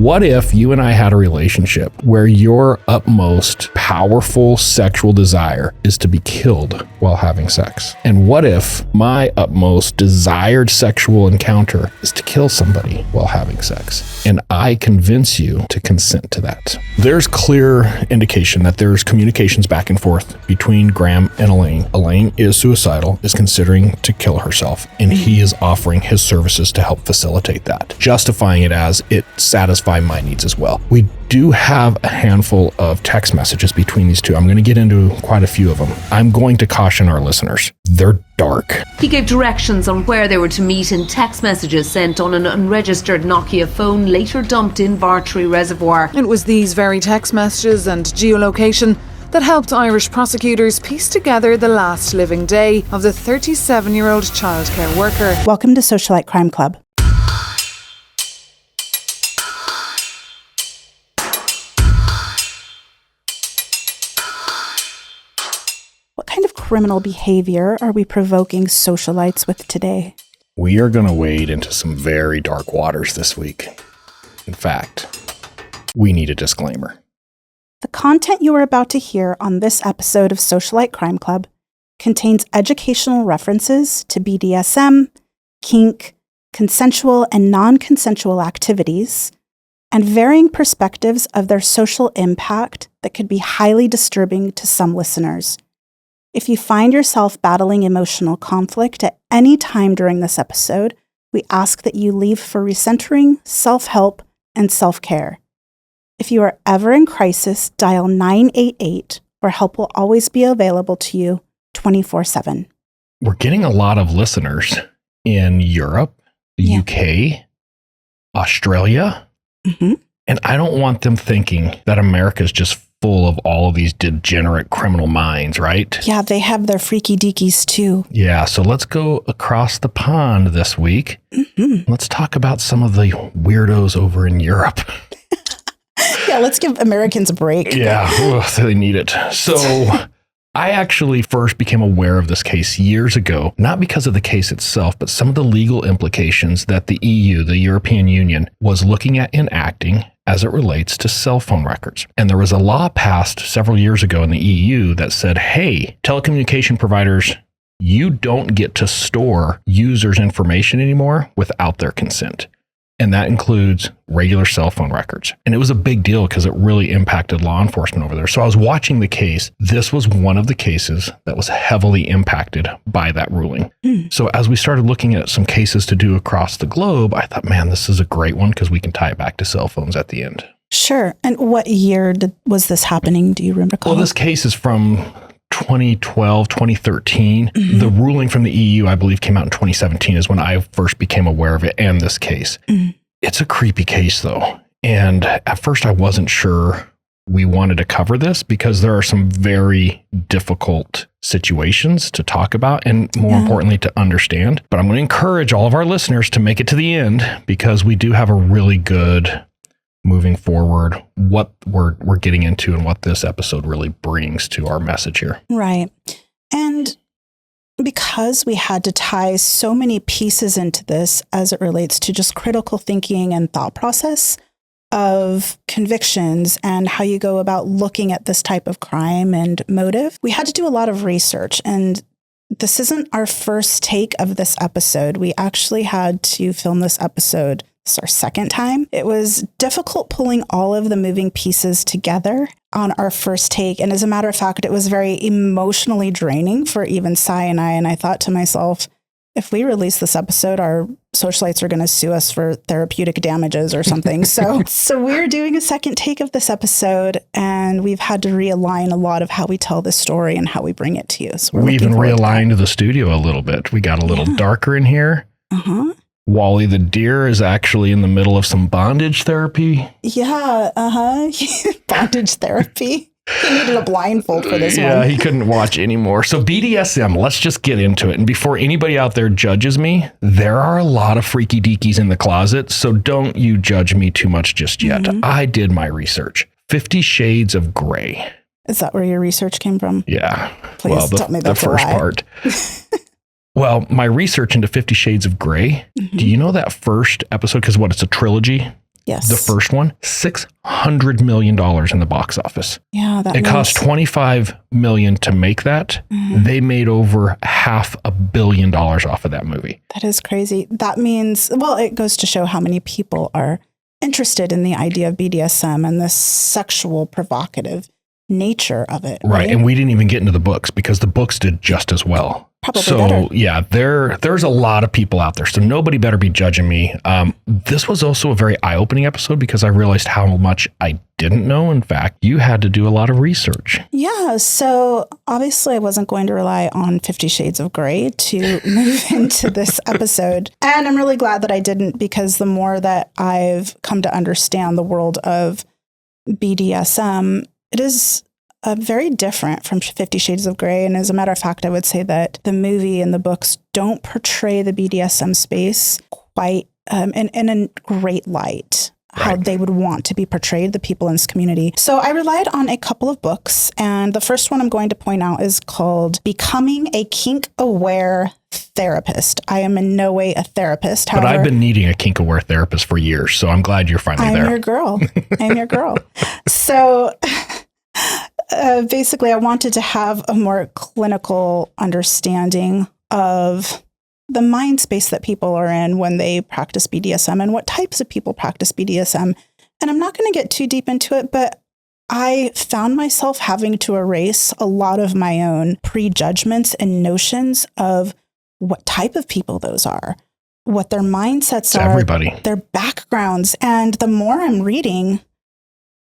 What if you and I had a relationship where your utmost powerful sexual desire is to be killed while having sex? And what if my utmost desired sexual encounter is to kill somebody while having sex? And I convince you to consent to that. There's clear indication that there's communications back and forth between Graham and Elaine. Elaine is suicidal, is considering to kill herself, and he is offering his services to help facilitate that, justifying it as it satisfies my needs as well. We do have a handful of text messages between these two. I'm going to get into quite a few of them. I'm going to caution our listeners. They're dark. He gave directions on where they were to meet in text messages sent on an unregistered Nokia phone later dumped in Vartry Reservoir. It was these very text messages and geolocation that helped Irish prosecutors piece together the last living day of the 37-year-old childcare worker. Welcome to Socialite Crime Club. What kind of criminal behavior are we provoking socialites with today? We are going to wade into some very dark waters this week. In fact, we need a disclaimer. The content you are about to hear on this episode of Socialite Crime Club contains educational references to BDSM, kink, consensual and non-consensual activities, and varying perspectives of their social impact that could be highly disturbing to some listeners. If you find yourself battling emotional conflict at any time during this episode, we ask that you leave for recentering, self-help, and self-care. If you are ever in crisis, dial 988, where help will always be available to you 24/7. We're getting a lot of listeners in Europe, the UK, Australia, and I don't want them thinking that America is just full of all of these degenerate criminal minds, right? Yeah, they have their freaky deakies too. Yeah, so let's go across the pond this week. Let's talk about some of the weirdos over in Europe. Yeah, let's give Americans a break. Yeah, they need it. So I actually first became aware of this case years ago, not because of the case itself, but some of the legal implications that the EU, the European Union, was looking at enacting as it relates to cell phone records. And there was a law passed several years ago in the EU that said, hey, telecommunication providers, you don't get to store users' information anymore without their consent. And that includes regular cell phone records. And it was a big deal because it really impacted law enforcement over there. So I was watching the case. This was one of the cases that was heavily impacted by that ruling. So as we started looking at some cases to do across the globe, I thought, man, this is a great one because we can tie it back to cell phones at the end. Sure. And what year was this happening? Do you recall? Well, this case is from 2012, 2013. The ruling from the EU, I believe, came out in 2017 is when I first became aware of it and this case. It's a creepy case, though. And at first, I wasn't sure we wanted to cover this because there are some very difficult situations to talk about and more importantly, to understand. But I'm going to encourage all of our listeners to make it to the end because we do have a really good moving forward, what we're getting into and what this episode really brings to our message here. Right. And because we had to tie so many pieces into this as it relates to just critical thinking and thought process of convictions and how you go about looking at this type of crime and motive, we had to do a lot of research. And this isn't our first take of this episode. We actually had to film this episode. This is our second time. It was difficult pulling all of the moving pieces together on our first take. And as a matter of fact, it was very emotionally draining for even Cy and I. And I thought to myself, if we release this episode, our socialites are going to sue us for therapeutic damages or something. So we're doing a second take of this episode, and we've had to realign a lot of how we tell this story and how we bring it to you. So we even realigned the studio a little bit. We got a little darker in here. Wally the deer is actually in the middle of some bondage therapy. Yeah, bondage therapy. He needed a blindfold for this one. Yeah, he couldn't watch anymore. So BDSM, let's just get into it. And before anybody out there judges me, there are a lot of freaky deakies in the closet, so don't you judge me too much just yet. I did my research. 50 Shades of Grey. Is that where your research came from? Yeah. Please tell me that's the first part. Well, my research into 50 Shades of Grey, do you know that first episode? Because it's a trilogy. Yes. The first one, $600 million in the box office. Yeah, it cost $25 million to make that. They made over $500 million off of that movie. That is crazy. That means, well, it goes to show how many people are interested in the idea of BDSM and the sexual provocative nature of it. Right. And we didn't even get into the books because the books did just as well. Probably better. Yeah, there's a lot of people out there. So nobody better be judging me. This was also a very eye-opening episode because I realized how much I didn't know. In fact, you had to do a lot of research. Yeah. So obviously I wasn't going to rely on 50 Shades of Grey to move into this episode. And I'm really glad that I didn't, because the more that I've come to understand the world of BDSM, it is very different from 50 Shades of Grey. And as a matter of fact, I would say that the movie and the books don't portray the BDSM space quite in a great light, how they would want to be portrayed, the people in this community. So I relied on a couple of books. And the first one I'm going to point out is called Becoming a Kink-Aware Therapist. I am in no way a therapist. However, but I've been needing a kink-aware therapist for years. So I'm glad you're finally there. I'm your girl. I'm your girl. So... basically, I wanted to have a more clinical understanding of the mind space that people are in when they practice BDSM and what types of people practice BDSM. And I'm not going to get too deep into it, but I found myself having to erase a lot of my own prejudgments and notions of what type of people those are, what their mindsets are, everybody, their backgrounds. And the more I'm reading,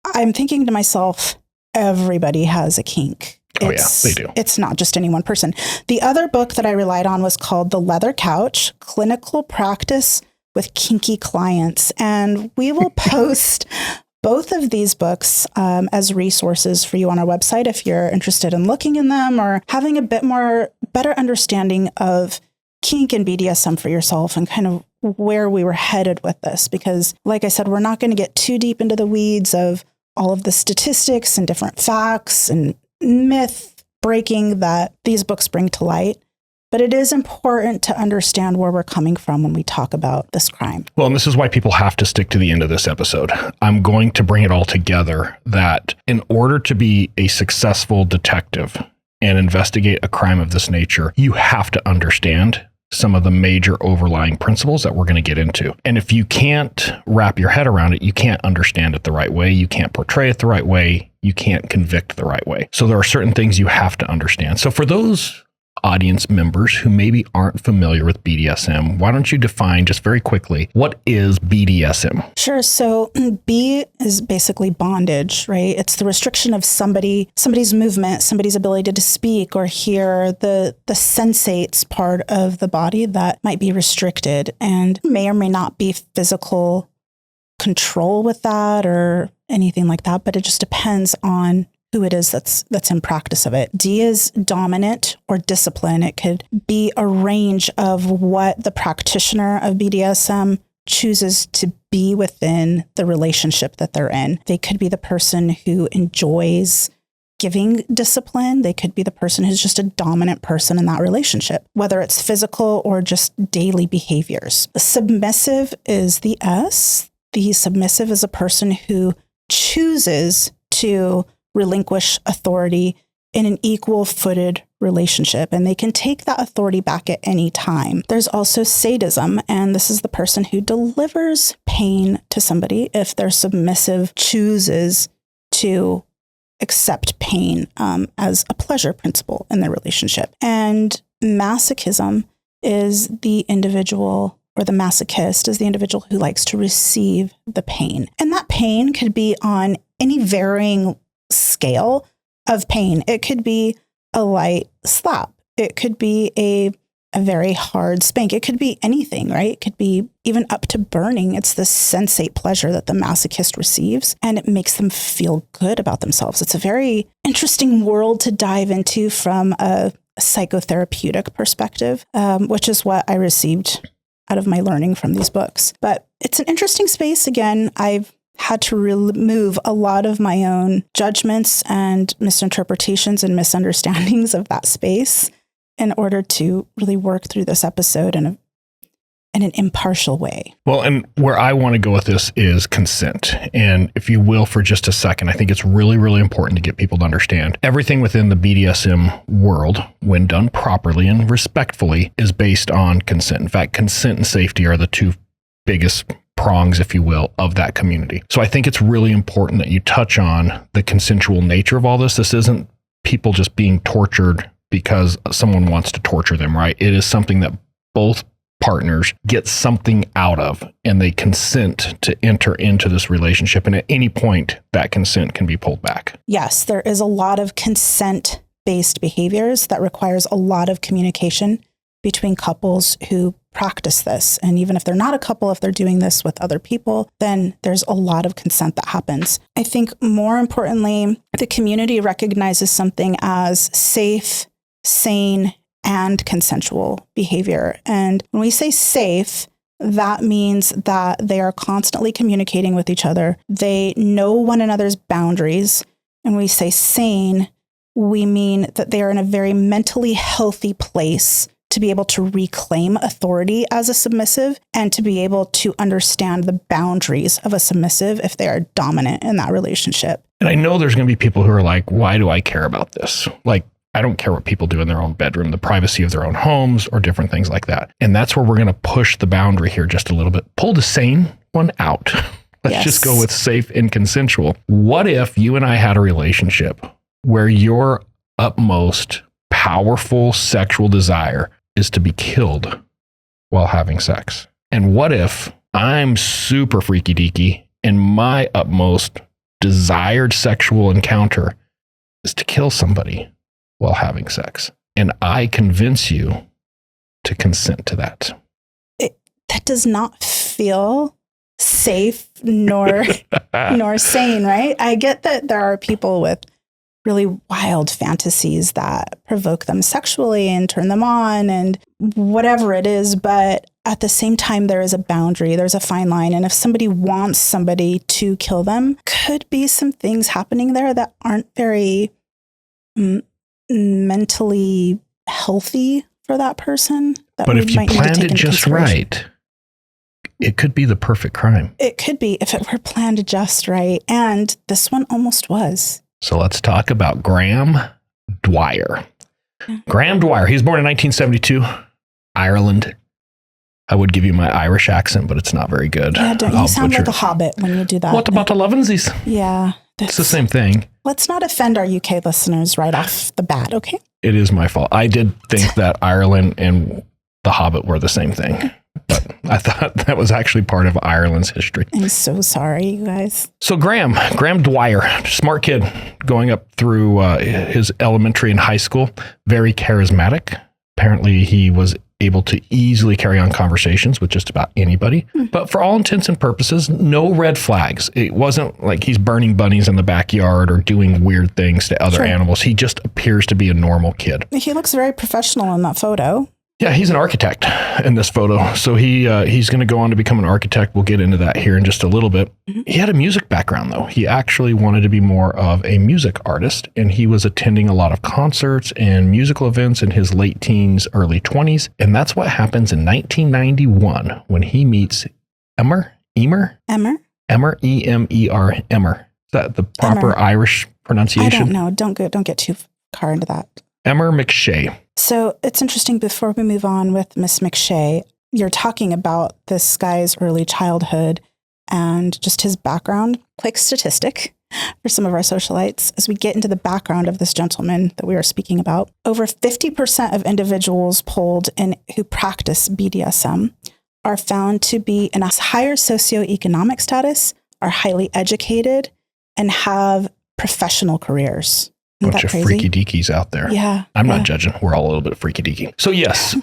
I'm thinking to myself, everybody has a kink. Oh, yeah, they do. It's not just any one person. The other book that I relied on was called The Leather Couch, Clinical Practice with Kinky Clients. And we will post both of these books as resources for you on our website if you're interested in looking in them or having a better understanding of kink and BDSM for yourself and kind of where we were headed with this. Because like I said, we're not going to get too deep into the weeds of all of the statistics and different facts and myth breaking that these books bring to light. But it is important to understand where we're coming from when we talk about this crime. Well, and this is why people have to stick to the end of this episode. I'm going to bring it all together that in order to be a successful detective and investigate a crime of this nature, you have to understand some of the major overlying principles that we're going to get into. And if you can't wrap your head around it, you can't understand it the right way. You can't portray it the right way. You can't convict the right way. So there are certain things you have to understand. So for those audience members who maybe aren't familiar with BDSM, why don't you define just very quickly, what is BDSM? Sure. So B is basically bondage, right? It's the restriction of somebody's movement, somebody's ability to speak or hear, the sensates part of the body that might be restricted and may or may not be physical control with that or anything like that, but it just depends on who it is that's in practice of it. D is dominant or discipline. It could be a range of what the practitioner of BDSM chooses to be within the relationship that they're in. They could be the person who enjoys giving discipline. They could be the person who's just a dominant person in that relationship, whether it's physical or just daily behaviors. Submissive is the S. The submissive is a person who chooses to relinquish authority in an equal-footed relationship, and they can take that authority back at any time. There's also sadism, and this is the person who delivers pain to somebody if their submissive chooses to accept pain as a pleasure principle in their relationship. And masochism is the individual, or the masochist is the individual who likes to receive the pain. And that pain could be on any varying scale of pain. It could be a light slap. It could be a very hard spank. It could be anything, right? It could be even up to burning. It's the sensate pleasure that the masochist receives, and it makes them feel good about themselves. It's a very interesting world to dive into from a psychotherapeutic perspective, which is what I received out of my learning from these books. But it's an interesting space. Again, I've had to remove a lot of my own judgments and misinterpretations and misunderstandings of that space in order to really work through this episode in in an impartial way. Well, and where I want to go with this is consent. And if you will, for just a second, I think it's really, really important to get people to understand everything within the BDSM world, when done properly and respectfully, is based on consent. In fact, consent and safety are the two biggest prongs, if you will, of that community. So I think it's really important that you touch on the consensual nature of all this. This isn't people just being tortured because someone wants to torture them, right? It is something that both partners get something out of, and they consent to enter into this relationship. And at any point, that consent can be pulled back. Yes, there is a lot of consent-based behaviors that requires a lot of communication between couples who practice this. And even if they're not a couple, if they're doing this with other people, then there's a lot of consent that happens. I think more importantly, the community recognizes something as safe, sane, and consensual behavior. And when we say safe, that means that they are constantly communicating with each other. They know one another's boundaries. And when we say sane, we mean that they are in a very mentally healthy place to be able to reclaim authority as a submissive and to be able to understand the boundaries of a submissive if they are dominant in that relationship. And I know there's going to be people who are like, why do I care about this? Like, I don't care what people do in their own bedroom, the privacy of their own homes or different things like that. And that's where we're going to push the boundary here just a little bit. Pull the sane one out. Let's just go with safe and consensual. What if you and I had a relationship where your utmost powerful sexual desire is to be killed while having sex? And what if I'm super freaky deaky and my utmost desired sexual encounter is to kill somebody while having sex, and I convince you to consent to that? That does not feel safe nor sane, right? I get that there are people with really wild fantasies that provoke them sexually and turn them on and whatever it is, but at the same time, there is a boundary, there's a fine line. And if somebody wants somebody to kill them, could be some things happening there that aren't very mentally healthy for that person. But if you planned it just right, it could be the perfect crime. It could be if it were planned just right. And this one almost was. So let's talk about Graham Dwyer. Graham Dwyer, he was born in 1972, Ireland. I would give you my Irish accent, but it's not very good. Yeah, don't you sound like a hobbit when you do that. What about the Lovensies? Yeah. It's the same thing. Let's not offend our UK listeners right off the bat, okay? It is my fault. I did think that Ireland and The Hobbit were the same thing, but I thought that was actually part of Ireland's history. I'm so sorry, you guys. So Graham Dwyer, smart kid, going up through his elementary and high school, very charismatic. Apparently he was able to easily carry on conversations with just about anybody. But for all intents and purposes, no red flags. It wasn't like he's burning bunnies in the backyard or doing weird things to other animals. He just appears to be a normal kid. He looks very professional in that photo. Yeah, he's an architect in this photo. So he's going to go on to become an architect. We'll get into that here in just a little bit. He had a music background, though. He actually wanted to be more of a music artist, and he was attending a lot of concerts and musical events in his late teens, early 20s. And that's what happens in 1991 when he meets Emer, E-M-E-R, Emer. Is that the proper Irish pronunciation? I don't know. Don't get too far into that. Emer McShay. So it's interesting, before we move on with Miss McShay, you're talking about this guy's early childhood and just his background. Quick statistic for some of our socialites, as we get into the background of this gentleman that we are speaking about, over 50% of individuals polled who practice BDSM are found to be in a higher socioeconomic status, are highly educated, and have professional careers. Bunch of freaky deakies out there. Yeah. I'm not judging. We're all a little bit freaky deaky. So yes,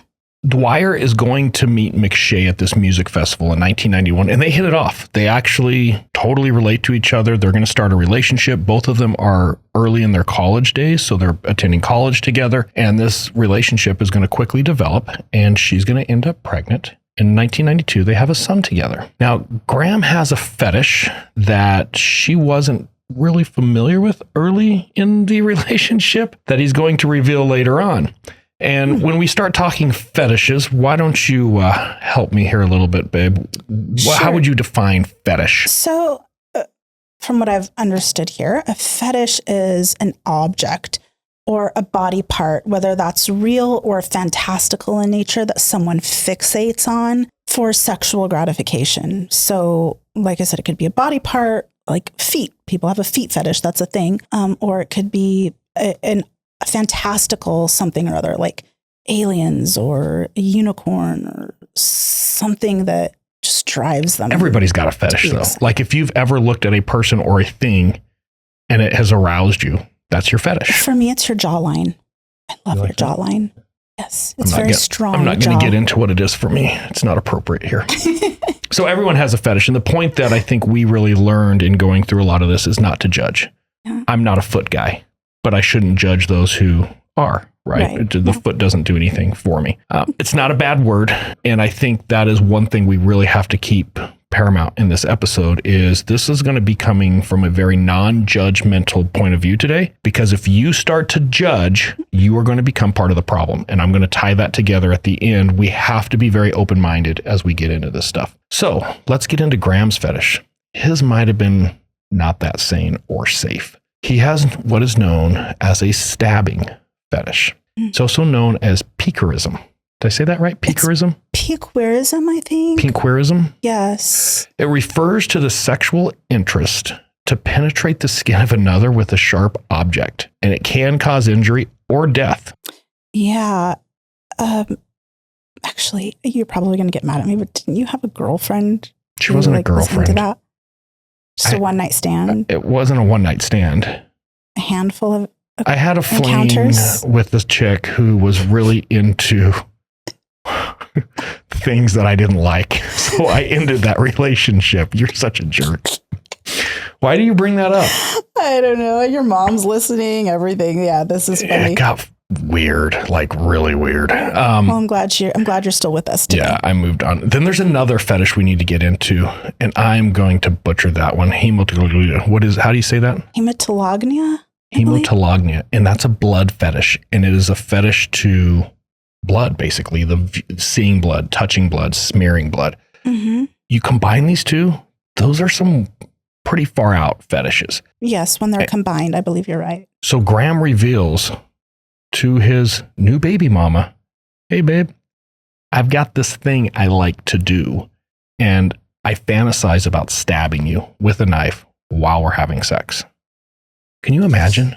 Dwyer is going to meet McShay at this music festival in 1991, and they hit it off. They actually totally relate to each other. They're going to start a relationship. Both of them are early in their college days, so they're attending college together, and this relationship is going to quickly develop, and she's going to end up pregnant. In 1992, they have a son together. Now, Graham has a fetish that she wasn't really familiar with early in the relationship that he's going to reveal later on. And when we start talking fetishes, why don't you help me here a little bit, babe? Sure. How would you define fetish? So, from what I've understood here, a fetish is an object or a body part, whether that's real or fantastical in nature, that someone fixates on for sexual gratification. So, like I said, it could be a body part, like feet. People have a feet fetish. That's a thing. Or it could be a fantastical something or other, like aliens or a unicorn or something that just drives them. Everybody's got a fetish, though. Like if you've ever looked at a person or a thing and it has aroused you, that's your fetish. For me, it's your jawline. I love your jawline. Yes, it's very strong. I'm not going to get into what it is for me. It's not appropriate here. So everyone has a fetish. And the point that I think we really learned in going through a lot of this is not to judge. Yeah. I'm not a foot guy, but I shouldn't judge those who are, right? The foot doesn't do anything for me. It's not a bad word. And I think that is one thing we really have to keep paramount in this episode is this is going to be coming from a very non-judgmental point of view today, because if you start to judge, you are going to become part of the problem. And I'm going to tie that together at the end. We have to be very open-minded as we get into this stuff. So let's get into Graham's fetish. His might have been not that sane or safe. He has what is known as a stabbing fetish. It's also known as piquerism. Did I say that right? Piquerism? Piquerism, I think. Piquerism? Yes. It refers to the sexual interest to penetrate the skin of another with a sharp object, and it can cause injury or death. Yeah. Actually, you're probably going to get mad at me, but didn't you have a girlfriend? She wasn't a girlfriend. That? Just a one-night stand? It wasn't a one-night stand. A handful of I had a fling with this chick who was really into things that I didn't like. So I ended that relationship. You're such a jerk. Why do you bring that up? I don't know. Your mom's listening, everything. Yeah, this is funny. It got weird, like really weird. Well, I'm glad you're still with us today. Yeah, I moved on. Then there's another fetish we need to get into, and I'm going to butcher that one. Hematolognia. How do you say that? Hematolognia? Hematolognia. And that's a blood fetish. And it is a fetish to blood, basically, the seeing blood, touching blood, smearing blood. Mm-hmm. You combine these two, those are some pretty far out fetishes. Yes, when they're combined, I believe you're right. So Graham reveals to his new baby mama, hey, babe, I've got this thing I like to do, and I fantasize about stabbing you with a knife while we're having sex. Can you imagine?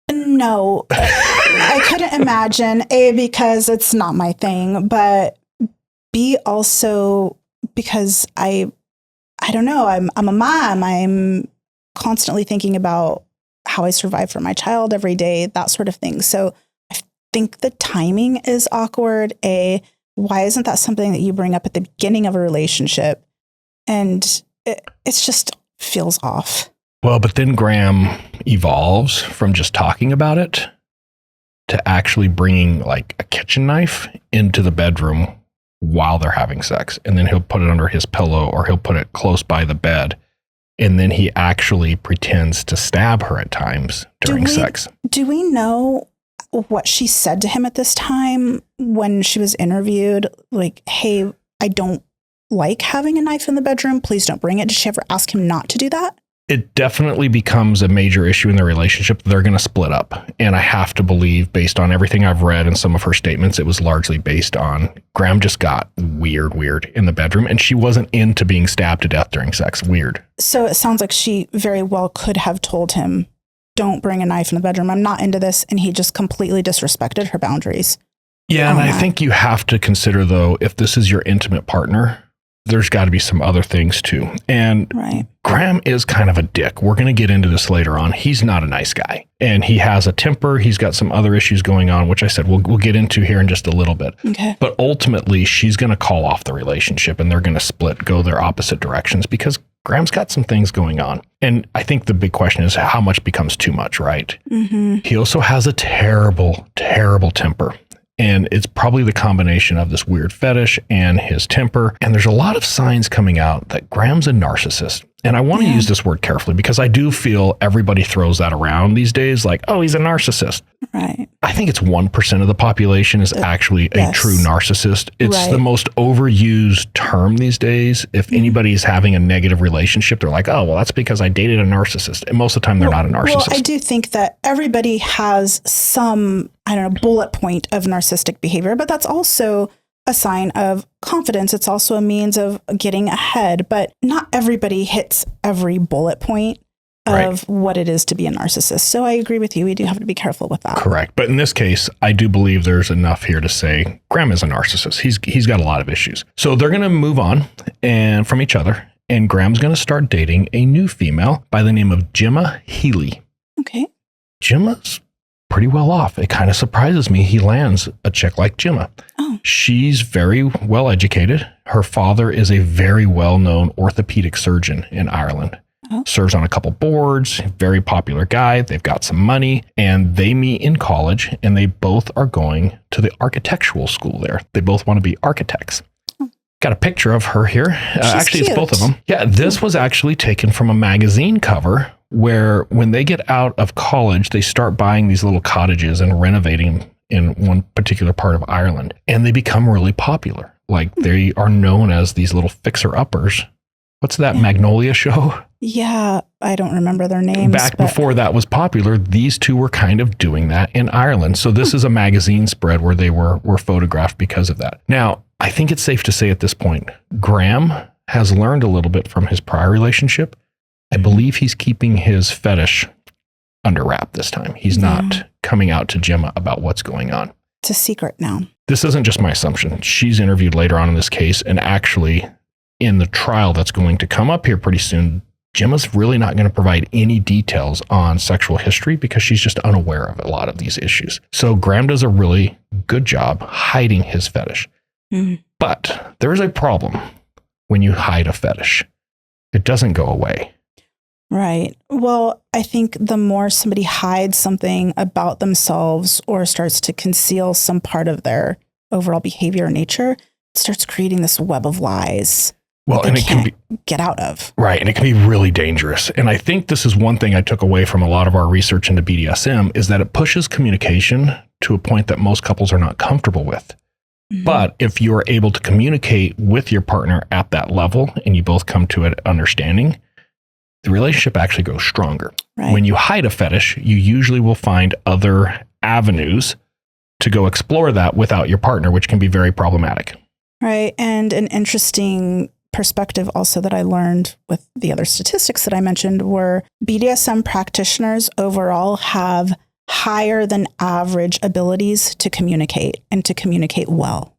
No, I couldn't imagine. A, because it's not my thing, but B, also because I don't know. I'm a mom. I'm constantly thinking about how I survive for my child every day, that sort of thing. So I think the timing is awkward. A, why isn't that something that you bring up at the beginning of a relationship? And it's just feels off. Well, but then Graham evolves from just talking about it to actually bringing like a kitchen knife into the bedroom while they're having sex. And then he'll put it under his pillow or he'll put it close by the bed. And then he actually pretends to stab her at times during sex. Do we know what she said to him at this time when she was interviewed? Like, hey, I don't like having a knife in the bedroom. Please don't bring it. Did she ever ask him not to do that? It definitely becomes a major issue in their relationship. They're going to split up. And I have to believe, based on everything I've read and some of her statements, it was largely based on Graham just got weird in the bedroom. And she wasn't into being stabbed to death during sex. Weird. So it sounds like she very well could have told him, don't bring a knife in the bedroom. I'm not into this. And he just completely disrespected her boundaries. Yeah. And I think you have to consider, though, if this is your intimate partner, there's got to be some other things too. And Graham is kind of a dick. We're going to get into this later on. He's not a nice guy and he has a temper. He's got some other issues going on, which I said we'll get into here in just a little bit. Okay. But ultimately, she's going to call off the relationship and they're going to split, go their opposite directions because Graham's got some things going on. And I think the big question is how much becomes too much, right? Mm-hmm. He also has a terrible, terrible temper. And it's probably the combination of this weird fetish and his temper. And there's a lot of signs coming out that Graham's a narcissist. And I want to use this word carefully because I do feel everybody throws that around these days, like, oh, he's a narcissist. Right. I think it's 1% of the population is actually a true narcissist. It's the most overused term these days. If anybody is having a negative relationship, they're like, oh, well, that's because I dated a narcissist. And most of the time, they're not a narcissist. Well, I do think that everybody has some, bullet point of narcissistic behavior, but that's also a sign of confidence. It's also a means of getting ahead, but not everybody hits every bullet point of what it is to be a narcissist. So I agree with you. We do have to be careful with that. Correct. But in this case, I do believe there's enough here to say Graham is a narcissist. He's got a lot of issues. So they're going to move on and from each other. And Graham's going to start dating a new female by the name of Gemma Healy. Okay. Gemma's pretty well off. It kind of surprises me he lands a chick like Gemma. Oh. She's very well educated. Her father is a very well-known orthopedic surgeon in Ireland. Oh. Serves on a couple boards, very popular guy. They've got some money and they meet in college and they both are going to the architectural school there. They both want to be architects. Oh. Got a picture of her here. Actually, cute. It's both of them. Yeah, this was actually taken from a magazine cover where when they get out of college, they start buying these little cottages and renovating them in one particular part of Ireland. And they become really popular. Like they are known as these little fixer-uppers. What's that Magnolia show? Yeah, I don't remember their names. Before that was popular, these two were kind of doing that in Ireland. So this is a magazine spread where they were photographed because of that. Now, I think it's safe to say at this point, Graham has learned a little bit from his prior relationship. I believe he's keeping his fetish under wrap this time. He's not coming out to Gemma about what's going on. It's a secret now. This isn't just my assumption. She's interviewed later on in this case, and actually in the trial that's going to come up here pretty soon, Gemma's really not going to provide any details on sexual history because she's just unaware of a lot of these issues. So Graham does a really good job hiding his fetish. Mm. But there is a problem when you hide a fetish. It doesn't go away. Right. Well, I think the more somebody hides something about themselves or starts to conceal some part of their overall behavior or nature, it starts creating this web of lies. Well, and it can be get out of. Right. And it can be really dangerous. And I think this is one thing I took away from a lot of our research into BDSM is that it pushes communication to a point that most couples are not comfortable with. Mm-hmm. But if you are able to communicate with your partner at that level and you both come to an understanding, the relationship actually grows stronger. Right. When you hide a fetish, you usually will find other avenues to go explore that without your partner, which can be very problematic. Right. And an interesting perspective also that I learned with the other statistics that I mentioned were BDSM practitioners overall have higher than average abilities to communicate and to communicate well.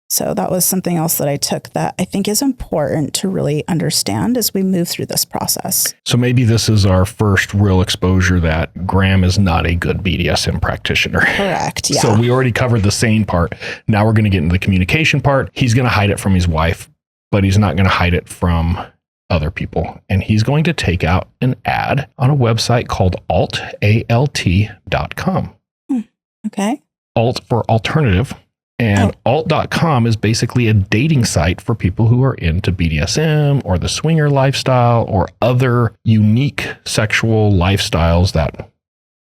So that was something else that I took that I think is important to really understand as we move through this process. So maybe this is our first real exposure that Graham is not a good BDSM practitioner. Correct. Yeah. So we already covered the sane part. Now we're going to get into the communication part. He's going to hide it from his wife, but he's not going to hide it from other people. And he's going to take out an ad on a website called alt.com. Okay. Alt for alternative. And alt.com is basically a dating site for people who are into BDSM or the swinger lifestyle or other unique sexual lifestyles that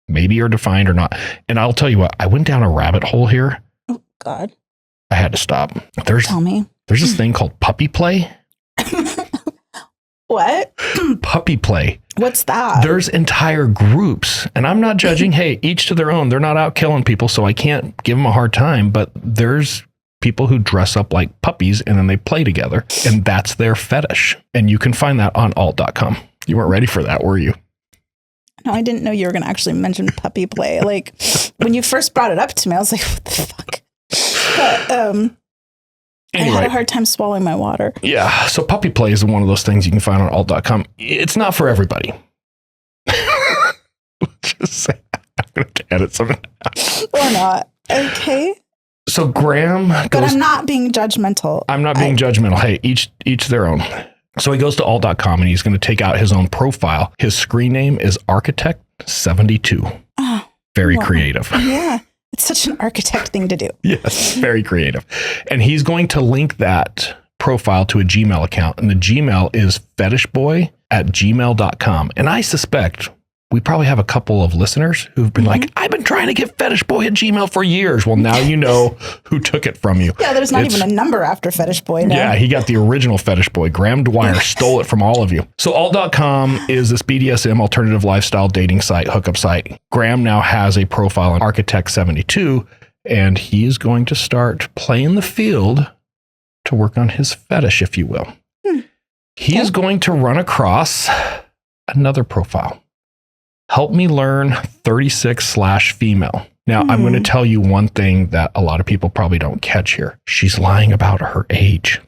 maybe are defined or not. And I'll tell you what, I went down a rabbit hole here. Oh, God. I had to stop. Tell me. There's this thing called puppy play. What? Puppy play. What's that? There's entire groups, and I'm not judging. Hey, each to their own. They're not out killing people, so I can't give them a hard time. But there's people who dress up like puppies and then they play together, and that's their fetish. And you can find that on alt.com. You weren't ready for that, were you? No, I didn't know you were going to actually mention puppy play. Like when you first brought it up to me, I was like, what the fuck? But, anyway, I had a hard time swallowing my water. Yeah. So puppy play is one of those things you can find on alt.com. It's not for everybody. Just say that. I'm going to edit something out. Or not. Okay. So Graham goes... But I'm not being judgmental. I'm not being judgmental. Hey, each their own. So he goes to alt.com and he's going to take out his own profile. His screen name is Architect72. Oh, very creative. Yeah. It's such an architect thing to do. Yes, very creative. And he's going to link that profile to a Gmail account, and the Gmail is fetishboy@gmail.com. And I suspect we probably have a couple of listeners who've been like, I've been trying to get Fetish Boy at Gmail for years. Well, now you know who took it from you. Yeah, there's not even a number after Fetish Boy now. Yeah, he got the original Fetish Boy. Graham Dwyer stole it from all of you. So alt.com is this BDSM alternative lifestyle dating site, hookup site. Graham now has a profile on Architect 72, and he is going to start playing the field to work on his fetish, if you will. He is going to run across another profile. Help me learn 36/female. Now, I'm going to tell you one thing that a lot of people probably don't catch here. She's lying about her age.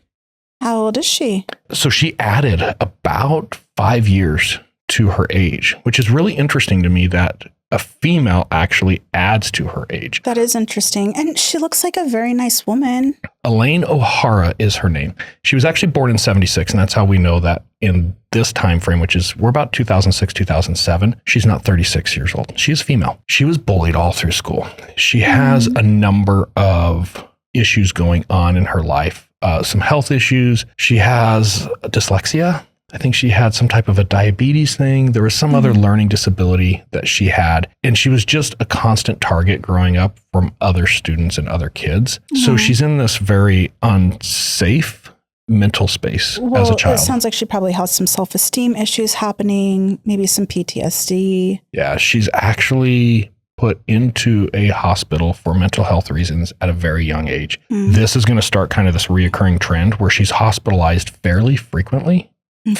How old is she? So she added about 5 years to her age, which is really interesting to me that a female actually adds to her age. That is interesting. And she looks like a very nice woman. Elaine O'Hara is her name. She was actually born in 76, and that's how we know that in this time frame, which is we're about 2006, 2007, she's not 36 years old. She is female. She was bullied all through school. She has a number of issues going on in her life, some health issues. She has dyslexia. I think she had some type of a diabetes thing. There was some other learning disability that she had. And she was just a constant target growing up from other students and other kids. So she's in this very unsafe mental space as a child. It sounds like she probably has some self-esteem issues happening, maybe some PTSD. Yeah, she's actually put into a hospital for mental health reasons at a very young age. This is going to start kind of this reoccurring trend where she's hospitalized fairly frequently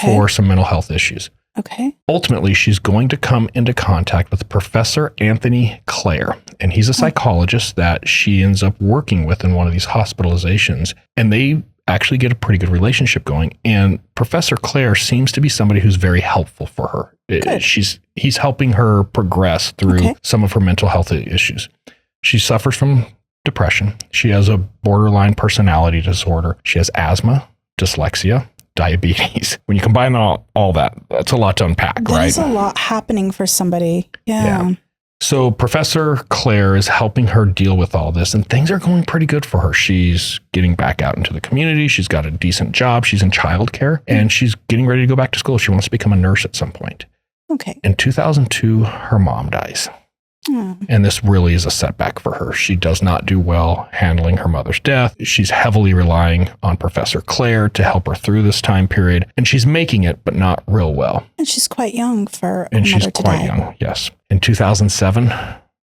for some mental health issues. Okay. Ultimately, she's going to come into contact with Professor Anthony Clare, and he's a psychologist that she ends up working with in one of these hospitalizations, and they actually get a pretty good relationship going. And Professor Clare seems to be somebody who's very helpful for her. He's helping her progress through some of her mental health issues. She suffers from depression. She has a borderline personality disorder. She has asthma, dyslexia, diabetes. When you combine all that, that's a lot to unpack, right? There's a lot happening for somebody. Yeah. So Professor Clare is helping her deal with all this, and things are going pretty good for her. She's getting back out into the community. She's got a decent job. She's in childcare, and she's getting ready to go back to school. She wants to become a nurse at some point. Okay. In 2002, her mom dies. And this really is a setback for her. She does not do well handling her mother's death. She's heavily relying on Professor Clare to help her through this time period. And she's making it, but not real well. And she's quite young for and her she's mother to quite die. young, yes. In 2007,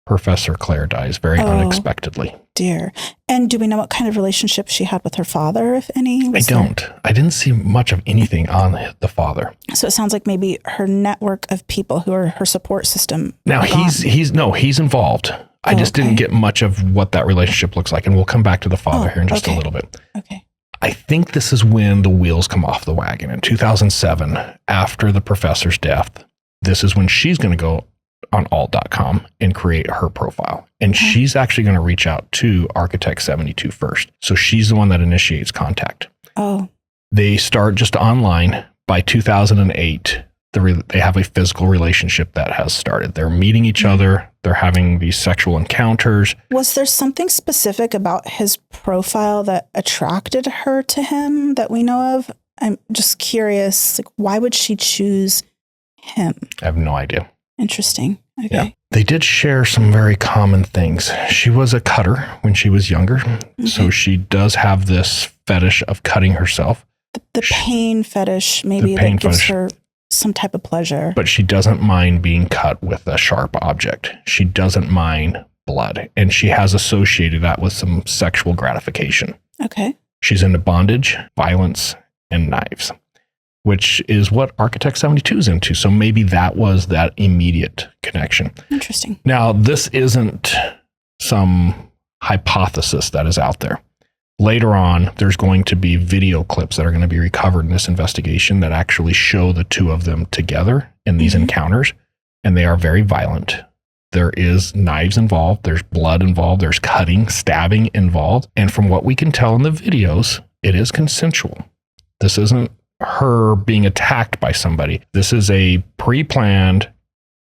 Professor Clare dies very unexpectedly. Dear. And do we know what kind of relationship she had with her father, if any? I don't. I didn't see much of anything on the father. So it sounds like maybe her network of people who are her support system. Now he's involved. I just didn't get much of what that relationship looks like. And we'll come back to the father here in just a little bit. Okay. I think this is when the wheels come off the wagon. In 2007, after the professor's death, this is when she's going to go on alt.com and create her profile. And she's actually going to reach out to Architect 72 first. So she's the one that initiates contact. Oh. They start just online. By 2008, they have a physical relationship that has started. They're meeting each other. They're having these sexual encounters. Was there something specific about his profile that attracted her to him that we know of? I'm just curious, like, why would she choose him? I have no idea. Interesting. Okay. Yeah. They did share some very common things. She was a cutter when she was younger. So she does have this fetish of cutting herself. The pain fetish, maybe that gives her some type of pleasure. But she doesn't mind being cut with a sharp object. She doesn't mind blood. And she has associated that with some sexual gratification. Okay. She's into bondage, violence, and knives, which is what Architect 72 is into. So maybe that was that immediate connection. Interesting. Now, this isn't some hypothesis that is out there. Later on, there's going to be video clips that are going to be recovered in this investigation that actually show the two of them together in these encounters, and they are very violent. There is knives involved, there's blood involved, there's cutting, stabbing involved, and from what we can tell in the videos, it is consensual. This isn't her being attacked by somebody. This is a pre-planned,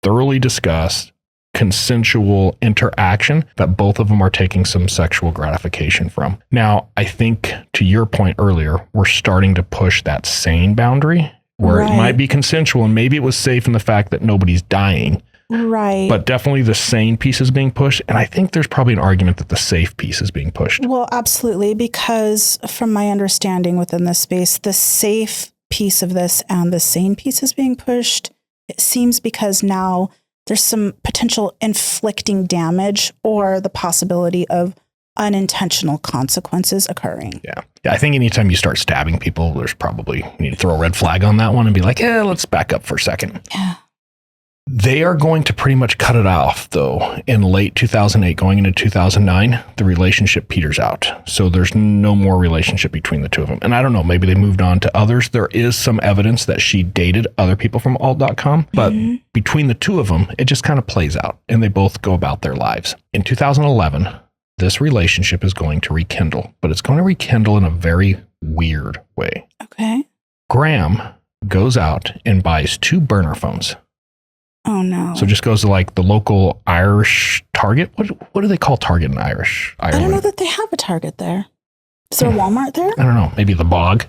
thoroughly discussed consensual interaction that both of them are taking some sexual gratification from. Now, I think to your point earlier, we're starting to push that sane boundary where it might be consensual and maybe it was safe in the fact that nobody's dying. Right. But definitely the sane piece is being pushed. And I think there's probably an argument that the safe piece is being pushed. Well, absolutely. Because from my understanding within this space, the safe piece of this and the sane piece is being pushed. It seems because now there's some potential inflicting damage or the possibility of unintentional consequences occurring. Yeah. I think anytime you start stabbing people, there's probably, you need to throw a red flag on that one and be like, let's back up for a second. Yeah. They are going to pretty much cut it off, though. In late 2008, going into 2009, the relationship peters out. So there's no more relationship between the two of them. And I don't know, maybe they moved on to others. There is some evidence that she dated other people from alt.com, but between the two of them, it just kind of plays out and they both go about their lives. In 2011, this relationship is going to rekindle, but it's going to rekindle in a very weird way. Okay. Graham goes out and buys 2 burner phones. Oh, no. So just goes to like the local Irish Target. What do they call Target in Ireland? I don't know that they have a Target there. Is there a Walmart there? I don't know. Maybe the Bog.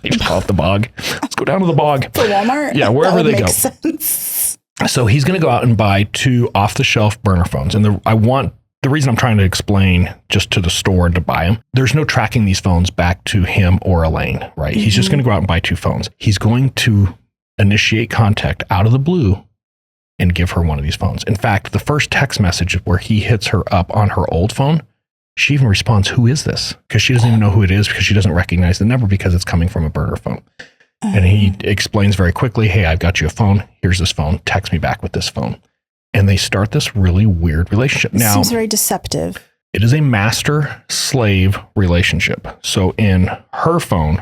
They just call it the Bog. Let's go down to the Bog. For Walmart? Yeah, wherever they go. Sense. So he's going to go out and buy 2 off-the-shelf burner phones. And the reason I'm trying to explain just to the store and to buy them, there's no tracking these phones back to him or Elaine, right? He's just going to go out and buy 2 phones. He's going to initiate contact out of the blue and give her one of these phones. In fact, the first text message where he hits her up on her old phone, she even responds, "Who is this?" Because she doesn't even know who it is because she doesn't recognize the number because it's coming from a burner phone. And he explains very quickly, "Hey, I've got you a phone. Here's this phone. Text me back with this phone." And they start this really weird relationship. Now, seems very deceptive. It is a master-slave relationship. So in her phone,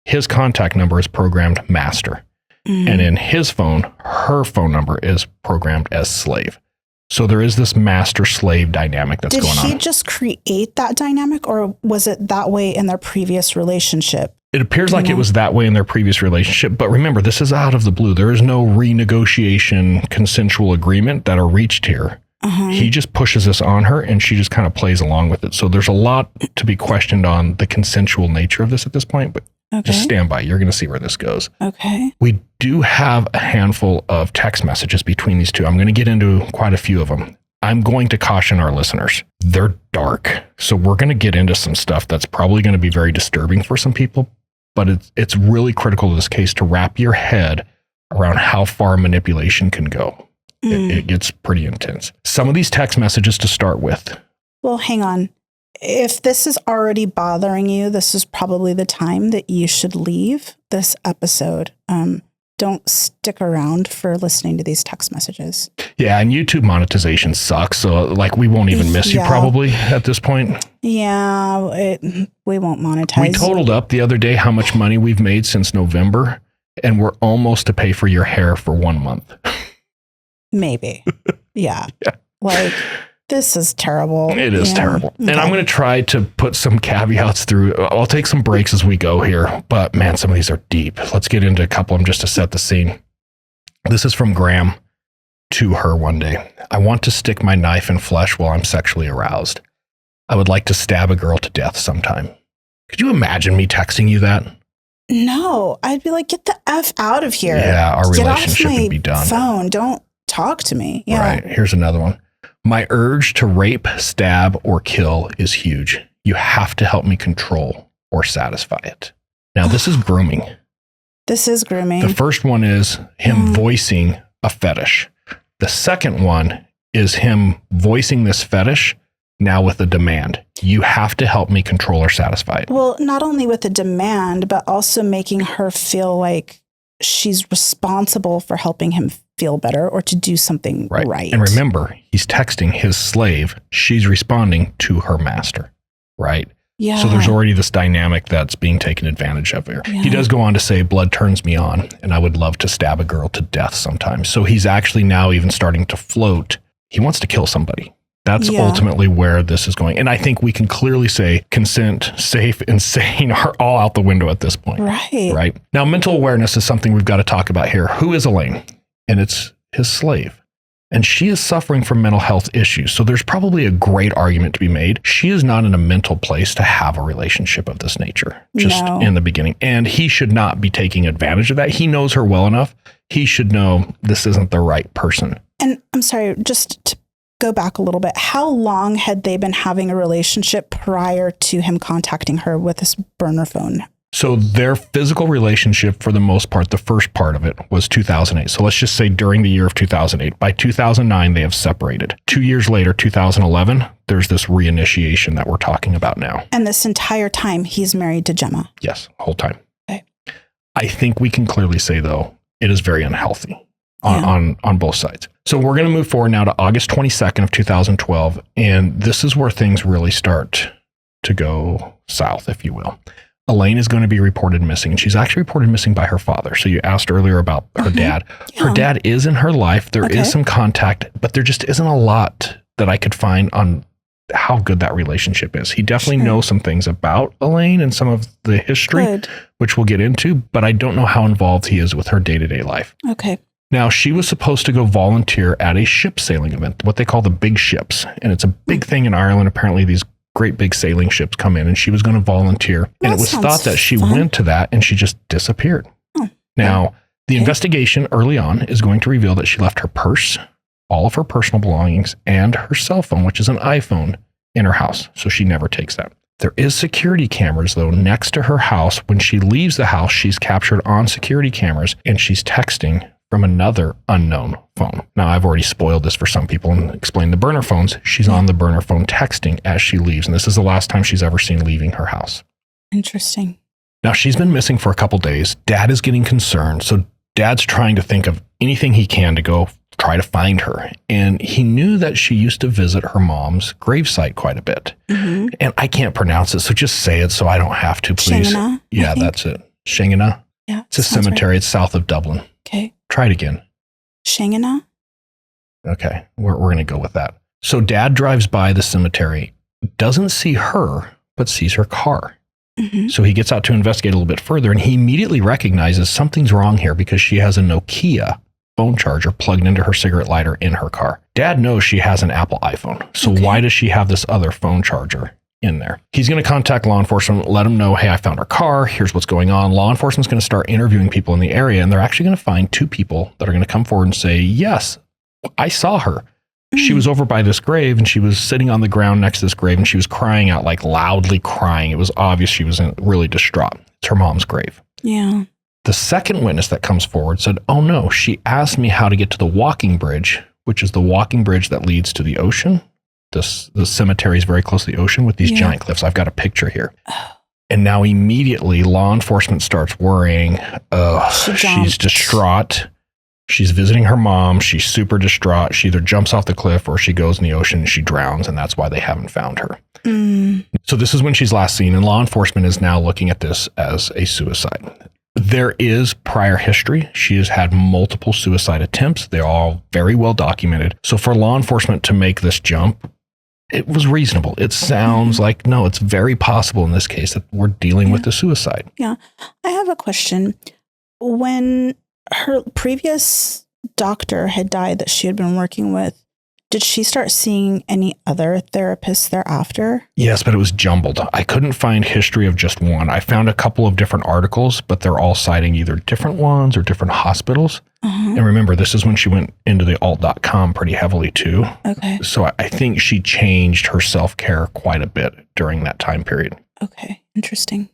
his contact number is programmed master. And in his phone, her phone number is programmed as slave. So there is this master-slave dynamic that's going on. Did he just create that dynamic or was it that way in their previous relationship? It appears like it was that way in their previous relationship. But remember, this is out of the blue. There is no renegotiation consensual agreement that are reached here. He just pushes this on her and she just kind of plays along with it. So there's a lot to be questioned on the consensual nature of this at this point. But just stand by. You're going to see where this goes. Okay. We do have a handful of text messages between these two. I'm going to get into quite a few of them. I'm going to caution our listeners. They're dark. So we're going to get into some stuff that's probably going to be very disturbing for some people. But it's really critical to this case to wrap your head around how far manipulation can go. It gets pretty intense. Some of these text messages to start with. Well, hang on. If this is already bothering you, this is probably the time that you should leave this episode. Don't stick around for listening to these text messages. Yeah, and YouTube monetization sucks. So like we won't even miss you probably at this point. Yeah, we won't monetize. We totaled up the other day how much money we've made since November, and we're almost to pay for your hair for 1 month. Maybe. Yeah. Like, this is terrible. It is terrible. Okay. And I'm going to try to put some caveats through. I'll take some breaks as we go here, but man, some of these are deep. Let's get into a couple of them just to set the scene. This is from Graham to her one day. "I want to stick my knife in flesh while I'm sexually aroused. I would like to stab a girl to death sometime." Could you imagine me texting you that? No, I'd be like, get the F out of here. Yeah, our relationship would be done. Phone. Don't talk to me. Yeah. Right. Here's another one. "My urge to rape, stab, or kill is huge. You have to help me control or satisfy it." Now, this is grooming. This is grooming. The first one is him voicing a fetish. The second one is him voicing this fetish now with a demand. You have to help me control or satisfy it. Well, not only with a demand, but also making her feel like she's responsible for helping him feel better or to do something right. And remember, he's texting his slave. She's responding to her master, right? Yeah. So there's already this dynamic that's being taken advantage of here. Yeah. He does go on to say, "Blood turns me on, and I would love to stab a girl to death sometimes." So he's actually now even starting to float. He wants to kill somebody. That's ultimately where this is going. And I think we can clearly say consent, safe, and sane are all out the window at this point. Right. Now, mental awareness is something we've got to talk about here. Who is Elaine? And it's his slave. And she is suffering from mental health issues. So there's probably a great argument to be made. She is not in a mental place to have a relationship of this nature, just in the beginning. And he should not be taking advantage of that. He knows her well enough. He should know this isn't the right person. And I'm sorry, just to go back a little bit. How long had they been having a relationship prior to him contacting her with this burner phone? So their physical relationship, for the most part, the first part of it was 2008. So let's just say during the year of 2008. By 2009, they have separated. 2 years later, 2011, there's this reinitiation that we're talking about now. And this entire time, he's married to Gemma. Yes, whole time. Okay. I think we can clearly say, though, it is very unhealthy on both sides. So we're going to move forward now to August 22nd of 2012. And this is where things really start to go south, if you will. Elaine is going to be reported missing, and she's actually reported missing by her father. So you asked earlier about her dad. Yeah. Her dad is in her life. There is some contact, but there just isn't a lot that I could find on how good that relationship is. He definitely knows some things about Elaine and some of the history, which we'll get into, but I don't know how involved he is with her day-to-day life. Okay. Now, she was supposed to go volunteer at a ship sailing event, what they call the big ships. And it's a big thing in Ireland. Apparently, these great big sailing ships come in, and she was going to volunteer. And it was thought that she went to that and she just disappeared. Now, the investigation early on is going to reveal that she left her purse, all of her personal belongings, and her cell phone, which is an iPhone, in her house. So she never takes that. There is security cameras, though, next to her house. When she leaves the house, she's captured on security cameras, and she's texting from another unknown phone. Now, I've already spoiled this for some people and explained the burner phones. She's on the burner phone texting as she leaves. And this is the last time she's ever seen leaving her house. Interesting. Now, she's been missing for a couple days. Dad is getting concerned. So Dad's trying to think of anything he can to go try to find her. And he knew that she used to visit her mom's gravesite quite a bit. Mm-hmm. And I can't pronounce it, so just say it so I don't have to, please. Shangana, yeah, that's it. Shangana? Yeah. It's a cemetery. Right. It's south of Dublin. Okay. Try it again. Shangana? Okay, we're going to go with that. So Dad drives by the cemetery, doesn't see her, but sees her car. Mm-hmm. So he gets out to investigate a little bit further, and he immediately recognizes something's wrong here because she has a Nokia phone charger plugged into her cigarette lighter in her car. Dad knows she has an Apple iPhone. So why does she have this other phone charger in there? He's going to contact law enforcement, let them know, hey, I found her car. Here's what's going on. Law enforcement's going to start interviewing people in the area, and they're actually going to find two people that are going to come forward and say, yes, I saw her. She was over by this grave, and she was sitting on the ground next to this grave, and she was crying out, like loudly crying. It was obvious she was really distraught. It's her mom's grave. Yeah. The second witness that comes forward said, oh no, she asked me how to get to the walking bridge, which is the walking bridge that leads to the ocean. The cemetery is very close to the ocean with these giant cliffs. I've got a picture here. And now immediately law enforcement starts worrying. She's distraught. She's visiting her mom. She's super distraught. She either jumps off the cliff or she goes in the ocean and she drowns. And that's why they haven't found her. So this is when she's last seen. And law enforcement is now looking at this as a suicide. There is prior history. She has had multiple suicide attempts. They're all very well documented. So for law enforcement to make this jump, it was reasonable. It sounds like, no, it's very possible in this case that we're dealing with a suicide. Yeah. I have a question. When her previous doctor had died that she had been working with, did she start seeing any other therapists thereafter? Yes, but it was jumbled. I couldn't find history of just one. I found a couple of different articles, but they're all citing either different ones or different hospitals. And remember, this is when she went into the alt.com pretty heavily too. Okay. So I think she changed her self-care quite a bit during that time period. Okay. Interesting.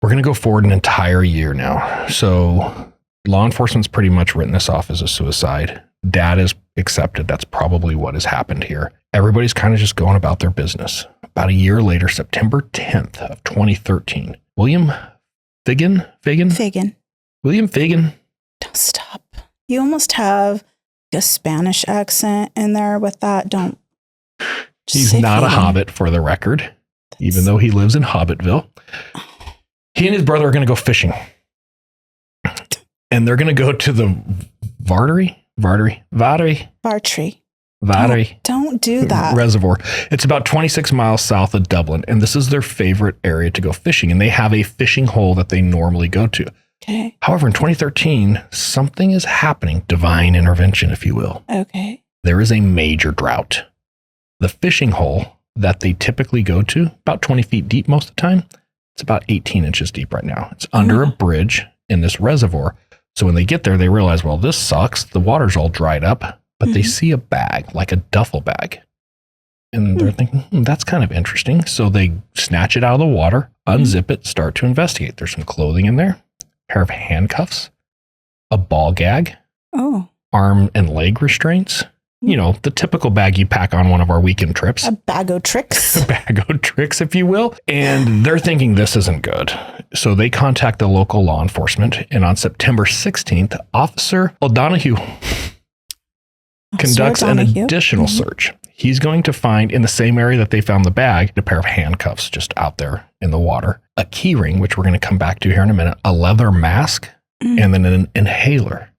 We're going to go forward an entire year now. So law enforcement's pretty much written this off as a suicide. Dad is accepted. That's probably what has happened here. Everybody's kind of just going about their business. About a year later, September 10th of 2013, William Fagan. William Fagan. Don't stop. You almost have a Spanish accent in there with that. Don't. He's not a hobbit, for the record, even though he lives in Hobbitville. He and his brother are going to go fishing. And they're going to go to the Vartry. Don't do that. Reservoir. It's about 26 miles south of Dublin, and this is their favorite area to go fishing, and they have a fishing hole that they normally go to. Okay. However, in 2013, something is happening, divine intervention, if you will. Okay. there is a major drought. The fishing hole that they typically go to, about 20 feet deep most of the time, it's about 18 inches deep right now. It's under a bridge in this reservoir. So when they get there, they realize, well, this sucks. The water's all dried up, but they see a bag, like a duffel bag. And they're thinking, that's kind of interesting. So they snatch it out of the water, unzip it, start to investigate. There's some clothing in there, a pair of handcuffs, a ball gag, arm and leg restraints. You know, the typical bag you pack on one of our weekend trips. A bag o' tricks. A bag of tricks, if you will. And they're thinking this isn't good. So they contact the local law enforcement. And on September 16th, Officer O'Donoghue conducts an additional search. He's going to find, in the same area that they found the bag, a pair of handcuffs just out there in the water, a key ring, which we're going to come back to here in a minute, a leather mask, and then an inhaler.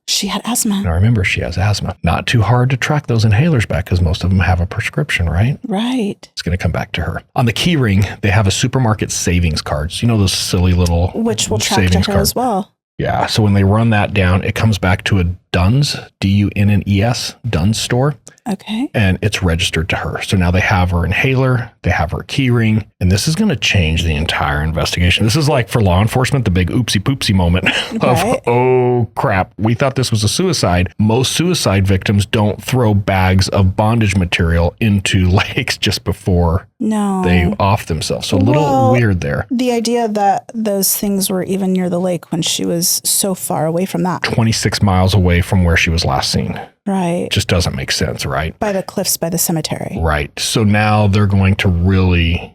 She had asthma. Now remember, she has asthma. Not too hard to track those inhalers back because most of them have a prescription, right? Right. It's going to come back to her. On the key ring, they have a supermarket savings cards. You know, those silly little which will track to her as well. Yeah. So when they run that down, it comes back to a Dunn's, D-U-N-N-E-S, Dunn's store. Okay. And it's registered to her. So now they have her inhaler, they have her key ring, and this is going to change the entire investigation. This is like for law enforcement, the big oopsie poopsie moment of, oh crap, we thought this was a suicide. Most suicide victims don't throw bags of bondage material into lakes just before they off themselves. So a little weird there. The idea that those things were even near the lake when she was so far away from that. 26 miles away from where she was last seen. Right. Just doesn't make sense, right? By the cliffs, by the cemetery. Right. So now they're going to really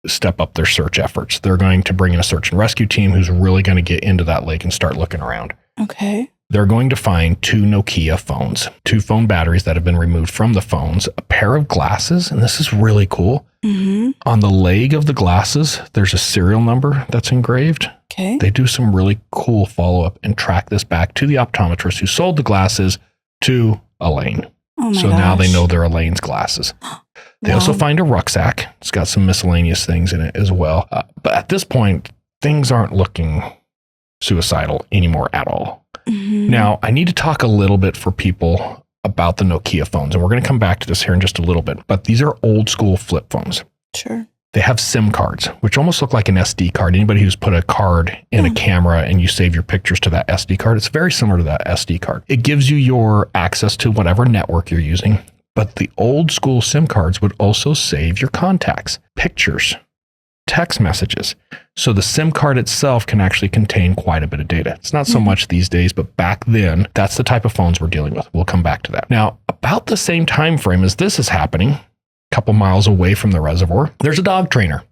step up their search efforts. They're going to bring in a search and rescue team who's really going to get into that lake and start looking around. Okay. They're going to find 2 Nokia phones, 2 phone batteries that have been removed from the phones, a pair of glasses, and this is really cool. On the leg of the glasses, there's a serial number that's engraved. Okay. They do some really cool follow-up and track this back to the optometrist who sold the glasses to Elaine. Oh my so gosh. now they know they're Elaine's glasses. They also find a rucksack. It's got some miscellaneous things in it as well. But at this point, things aren't looking suicidal anymore at all. Now, I need to talk a little bit for people about the Nokia phones, and we're going to come back to this here in just a little bit, but these are old school flip phones. Sure. They have SIM cards, which almost look like an SD card. Anybody who's put a card in a camera and you save your pictures to that SD card, it's very similar to that SD card. It gives you your access to whatever network you're using, but the old school SIM cards would also save your contacts, pictures, text messages. So the SIM card itself can actually contain quite a bit of data. It's not so much these days, but back then, that's the type of phones we're dealing with. We'll come back to that. Now, about the same time frame as this is happening, a couple miles away from the reservoir, there's a dog trainer.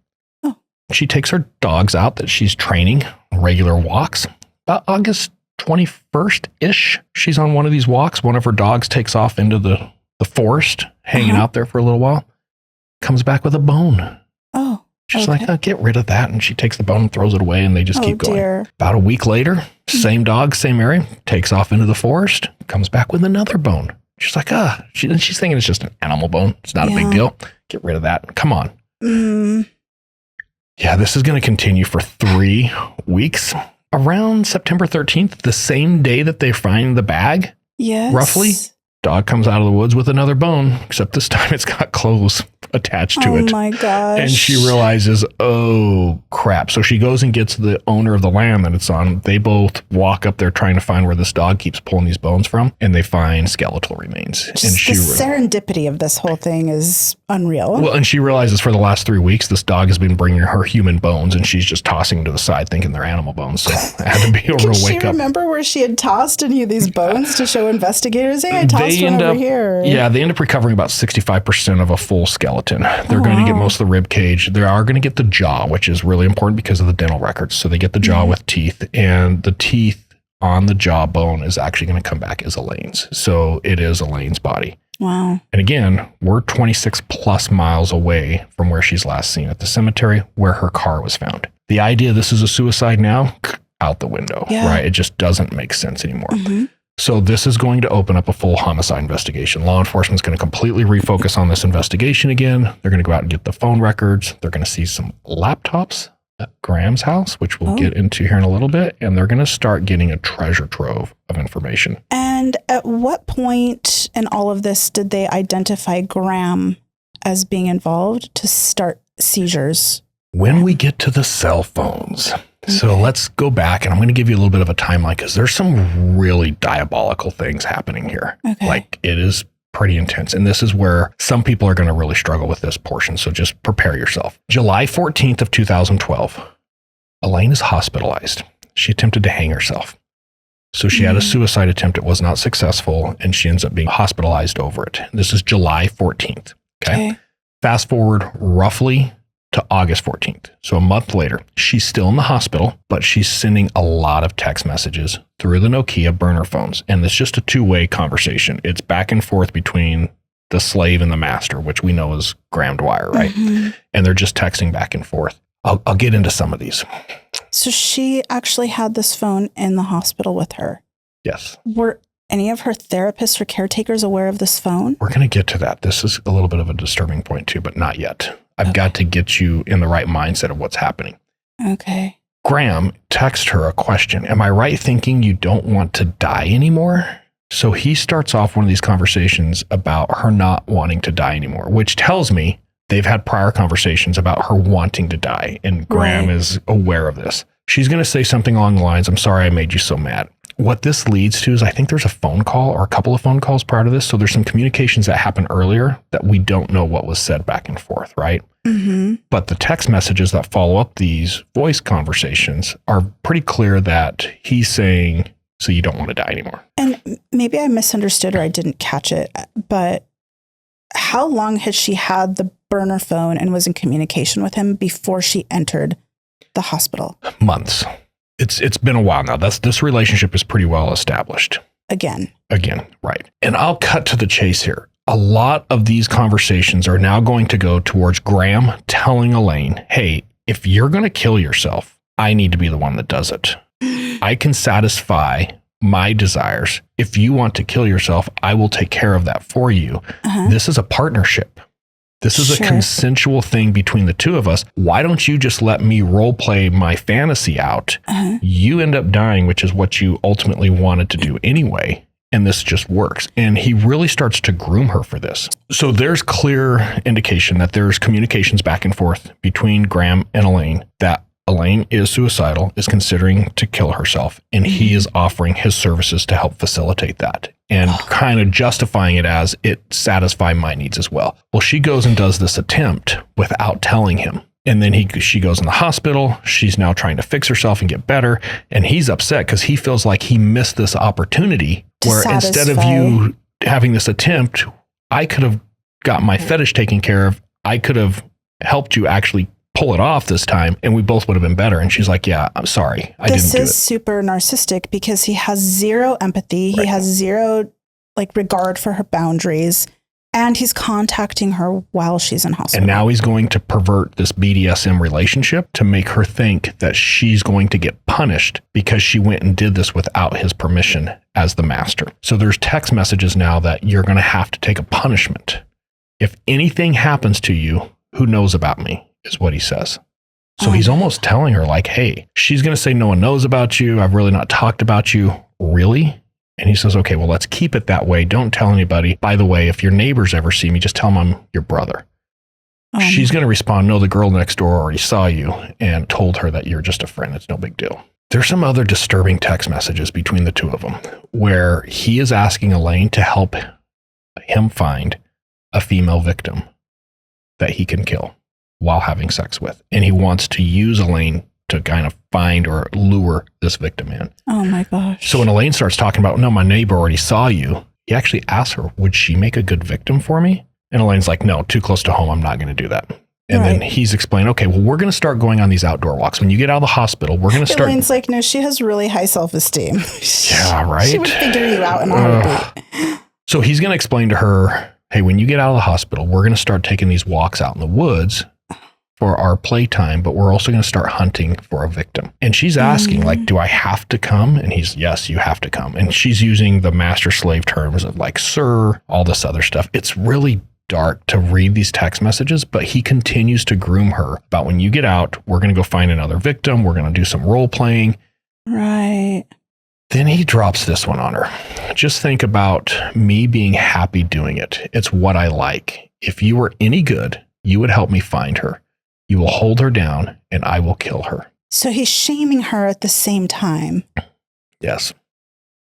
She takes her dogs out that she's training on regular walks. About August 21st-ish, she's on one of these walks. One of her dogs takes off into the forest, hanging out there for a little while, comes back with a bone. She's like, oh, get rid of that. And she takes the bone and throws it away, and they just keep going. Dear. About a week later, same dog, same area, takes off into the forest, comes back with another bone. She's like, she's thinking it's just an animal bone. It's not a big deal. Get rid of that. Come on. Yeah, this is going to continue for 3 weeks. Around September 13th, the same day that they find the bag, roughly, dog comes out of the woods with another bone, except this time it's got clothes attached to it. Oh my gosh. And she realizes, oh crap. So she goes and gets the owner of the land that it's on. They both walk up there trying to find where this dog keeps pulling these bones from, and they find skeletal remains. Just and she the serendipity of this whole thing is unreal. Well, and she realizes for the last 3 weeks, this dog has been bringing her human bones, and she's just tossing them to the side thinking they're animal bones. So it had to be a real wake up. Can she remember where she had tossed any of these bones to show investigators? Hey, I tossed one over here. Yeah, they end up recovering about 65% of a full skeleton. They're going to get most of the rib cage. They are going to get the jaw, which is really important because of the dental records. So they get the jaw with teeth, and the teeth on the jawbone is actually going to come back as Elaine's. So it is Elaine's body. Wow. And again, we're 26 plus miles away from where she's last seen at the cemetery where her car was found. The idea this is a suicide now, out the window, right? It just doesn't make sense anymore. So this is going to open up a full homicide investigation. Law enforcement's going to completely refocus on this investigation again. They're going to go out and get the phone records. They're going to see some laptops at Graham's house, which we'll get into here in a little bit. And they're going to start getting a treasure trove of information. And And at what point in all of this did they identify Graham as being involved to start seizures? When we get to the cell phones. So let's go back, and I'm going to give you a little bit of a timeline because there's some really diabolical things happening here. Okay. Like, it is pretty intense. And this is where some people are going to really struggle with this portion. So just prepare yourself. July 14th of 2012, Elaine is hospitalized. She attempted to hang herself. So she had a suicide attempt. It was not successful, and she ends up being hospitalized over it. This is July 14th. Okay. Fast forward roughly to August 14th. So a month later, she's still in the hospital, but she's sending a lot of text messages through the Nokia burner phones. And it's just a two-way conversation. It's back and forth between the slave and the master, which we know is Graham Dwyer, right? And they're just texting back and forth. I'll get into some of these. So she actually had this phone in the hospital with her. Yes. Were any of her therapists or caretakers aware of this phone? We're going to get to that. This is a little bit of a disturbing point too, but not yet. I've got to get you in the right mindset of what's happening. Okay. Graham texted her a question. Am I right thinking you don't want to die anymore? So he starts off one of these conversations about her not wanting to die anymore, which tells me they've had prior conversations about her wanting to die. And Graham is aware of this. She's going to say something along the lines, I'm sorry I made you so mad. What this leads to is I think there's a phone call or a couple of phone calls prior to this. So there's some communications that happen earlier that we don't know what was said back and forth, right? But the text messages that follow up these voice conversations are pretty clear that he's saying, so you don't want to die anymore. And maybe I misunderstood or I didn't catch it, but how long had she had the burner phone and was in communication with him before she entered the hospital? Months. It's been a while now. This relationship is pretty well established. Again, right. And I'll cut to the chase here. A lot of these conversations are now going to go towards Graham telling Elaine, hey, if you're going to kill yourself, I need to be the one that does it. I can satisfy my desires. If you want to kill yourself, I will take care of that for you. This is a partnership. This is a consensual thing between the two of us. Why don't you just let me role play my fantasy out? You end up dying, which is what you ultimately wanted to do anyway. And this just works. And he really starts to groom her for this. So there's clear indication that there's communications back and forth between Graham and Elaine that Elaine is suicidal, is considering to kill herself, and he is offering his services to help facilitate that and kind of justifying it as it satisfy my needs as well. Well, she goes and does this attempt without telling him. And then she goes in the hospital. She's now trying to fix herself and get better. And he's upset because he feels like he missed this opportunity where instead of you having this attempt, I could have got my fetish taken care of. I could have helped you actually pull it off this time and we both would have been better. And she's like, yeah, I'm sorry. I didn't do it. This is super narcissistic because he has zero empathy. He has zero regard for her boundaries. And he's contacting her while she's in hospital. And now he's going to pervert this BDSM relationship to make her think that she's going to get punished because she went and did this without his permission as the master. So there's text messages now that you're going to have to take a punishment. If anything happens to you, who knows about me, is what he says. So he's almost telling her like, hey, she's going to say no one knows about you. I've really not talked about you. Really? And he says, okay, well, let's keep it that way. Don't tell anybody. By the way, if your neighbors ever see me, just tell them I'm your brother. She's going to respond, no, the girl next door already saw you and told her that you're just a friend. It's no big deal. There's some other disturbing text messages between the two of them where he is asking Elaine to help him find a female victim that he can kill while having sex with. And he wants to use Elaine to kind of find or lure this victim in. Oh my gosh. So when Elaine starts talking about, no, my neighbor already saw you, he actually asks her, would she make a good victim for me? And Elaine's like, no, too close to home. I'm not going to do that. And then he's explaining, okay, well, we're going to start going on these outdoor walks. When you get out of the hospital, we're going to start. Elaine's like, no, she has really high self-esteem. Yeah, right. She would figure you out in a heartbeat. So he's going to explain to her, hey, when you get out of the hospital, we're going to start taking these walks out in the woods for our playtime, but we're also going to start hunting for a victim. And she's asking, like, do I have to come? And he's, yes, you have to come. And she's using the master slave terms of like, sir, all this other stuff. It's really dark to read these text messages, but he continues to groom her about when you get out, we're going to go find another victim. We're going to do some role playing. Right. Then he drops this one on her. Just think about me being happy doing it. It's what I like. If you were any good, you would help me find her. You will hold her down and I will kill her. So he's shaming her at the same time. Yes.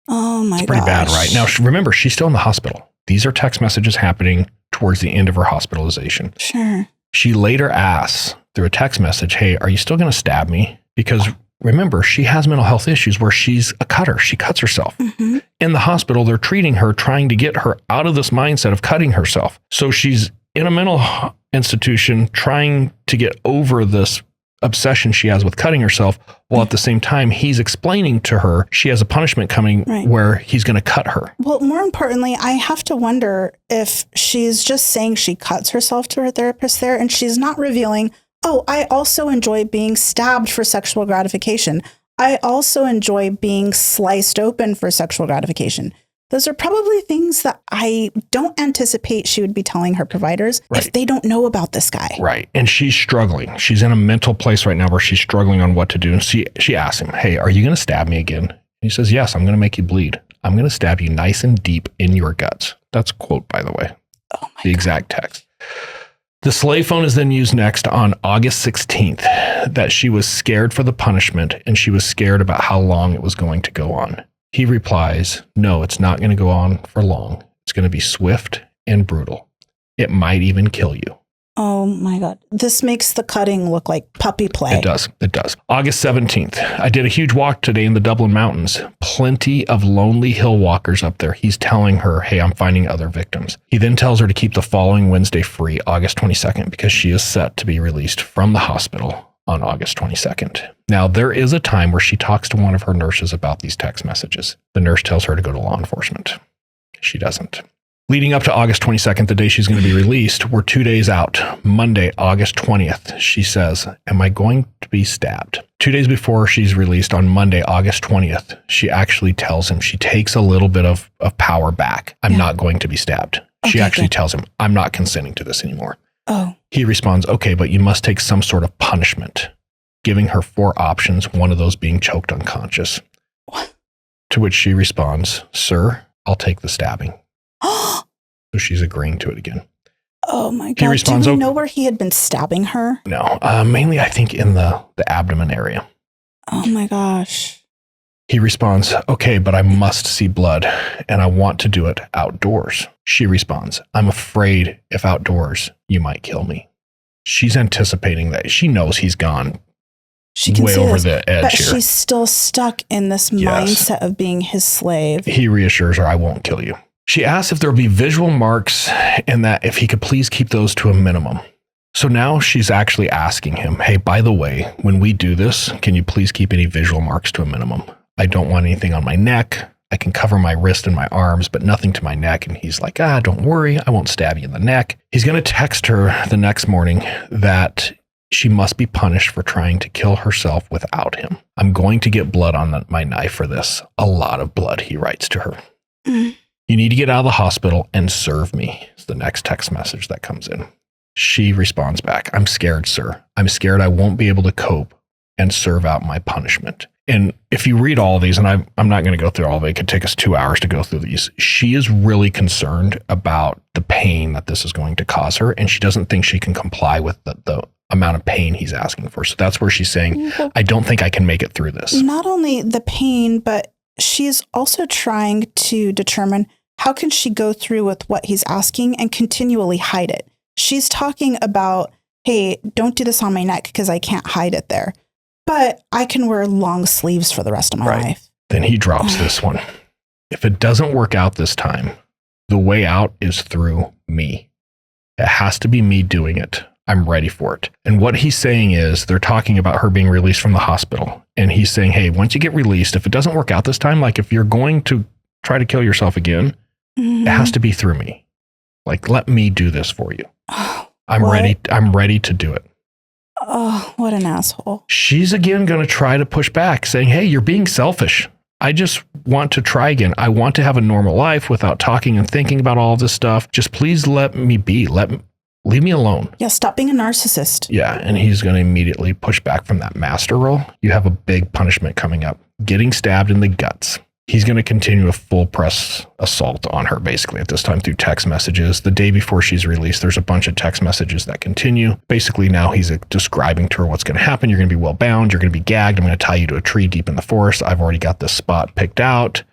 Oh my god. It's pretty bad, right? Now, remember, she's still in the hospital. These are text messages happening towards the end of her hospitalization. Sure. She later asks through a text message, hey, are you still going to stab me? Because remember, she has mental health issues where she's a cutter. She cuts herself. Mm-hmm. In the hospital, they're treating her, trying to get her out of this mindset of cutting herself. So she's in a mental institution trying to get over this obsession she has with cutting herself, while at the same time, he's explaining to her she has a punishment coming where he's going to cut her. Well, more importantly, I have to wonder if she's just saying she cuts herself to her therapist there and she's not revealing, oh, I also enjoy being stabbed for sexual gratification. I also enjoy being sliced open for sexual gratification. Those are probably things that I don't anticipate she would be telling her providers if they don't know about this guy. Right. And she's struggling. She's in a mental place right now where she's struggling on what to do. And she asks him, hey, are you going to stab me again? And he says, yes, I'm going to make you bleed. I'm going to stab you nice and deep in your guts. That's a quote, by the way. Oh my the exact text. The slave phone is then used next on August 16th, that she was scared for the punishment and she was scared about how long it was going to go on. He replies, no, it's not going to go on for long. It's going to be swift and brutal. It might even kill you. Oh my God. This makes the cutting look like puppy play. It does. It does. August 17th. I did a huge walk today in the Dublin mountains. Plenty of lonely hill walkers up there. He's telling her, hey, I'm finding other victims. He then tells her to keep the following Wednesday free, August 22nd, because she is set to be released from the hospital on August 22nd. Now, there is a time where she talks to one of her nurses about these text messages. The nurse tells her to go to law enforcement. She doesn't. Leading up to August 22nd, the day she's going to be released, we're 2 days out. Monday, August 20th, she says, am I going to be stabbed? 2 days before she's released on Monday, August 20th, she actually tells him she takes a little bit of power back. I'm not going to be stabbed. She actually tells him, I'm not consenting to this anymore. Oh. He responds, okay, but you must take some sort of punishment, giving her 4 options, one of those being choked unconscious. What? To which she responds, sir, I'll take the stabbing. So she's agreeing to it again. Oh my God. He responds, do we know where he had been stabbing her? No, mainly I think in the abdomen area. Oh my gosh. He responds, okay, but I must see blood and I want to do it outdoors. She responds, I'm afraid if outdoors, you might kill me. She's anticipating that. She knows he's gone She can way see over this, the edge but here. she's still stuck in this mindset of being his slave. He reassures her, I won't kill you. She asks if there will be visual marks and that if he could please keep those to a minimum. So now she's actually asking him, hey, by the way, when we do this, can you please keep any visual marks to a minimum? I don't want anything on my neck. I can cover my wrist and my arms, but nothing to my neck. And he's like, don't worry. I won't stab you in the neck. He's going to text her the next morning that she must be punished for trying to kill herself without him. I'm going to get blood on my knife for this. A lot of blood, he writes to her. You need to get out of the hospital and serve me. It's the next text message that comes in. She responds back, I'm scared, sir. I'm scared I won't be able to cope and serve out my punishment. And if you read all of these, and I'm not going to go through all of it, it could take us 2 hours to go through these. She is really concerned about the pain that this is going to cause her, and she doesn't think she can comply with the amount of pain he's asking for. So that's where she's saying, I don't think I can make it through this. Not only the pain, but she's also trying to determine how can she go through with what he's asking and continually hide it. She's talking about, hey, don't do this on my neck because I can't hide it there. But I can wear long sleeves for the rest of my life. Then he drops this one. If it doesn't work out this time, the way out is through me. It has to be me doing it. I'm ready for it. And what he's saying is they're talking about her being released from the hospital. And he's saying, hey, once you get released, if it doesn't work out this time, like if you're going to try to kill yourself again, it has to be through me. Like, let me do this for you. I'm ready. I'm ready to do it. Oh, what an asshole. She's again going to try to push back saying, hey, you're being selfish. I just want to try again. I want to have a normal life without talking and thinking about all this stuff. Just please let me be. Leave me alone. Yeah, stop being a narcissist. Yeah, and he's going to immediately push back from that master role. You have a big punishment coming up. getting stabbed in the guts. He's going to continue a full press assault on her, basically, at this time through text messages. The day before she's released, there's a bunch of text messages that continue. Basically, now he's describing to her what's going to happen. You're going to be well bound. You're going to be gagged. I'm going to tie you to a tree deep in the forest. I've already got this spot picked out.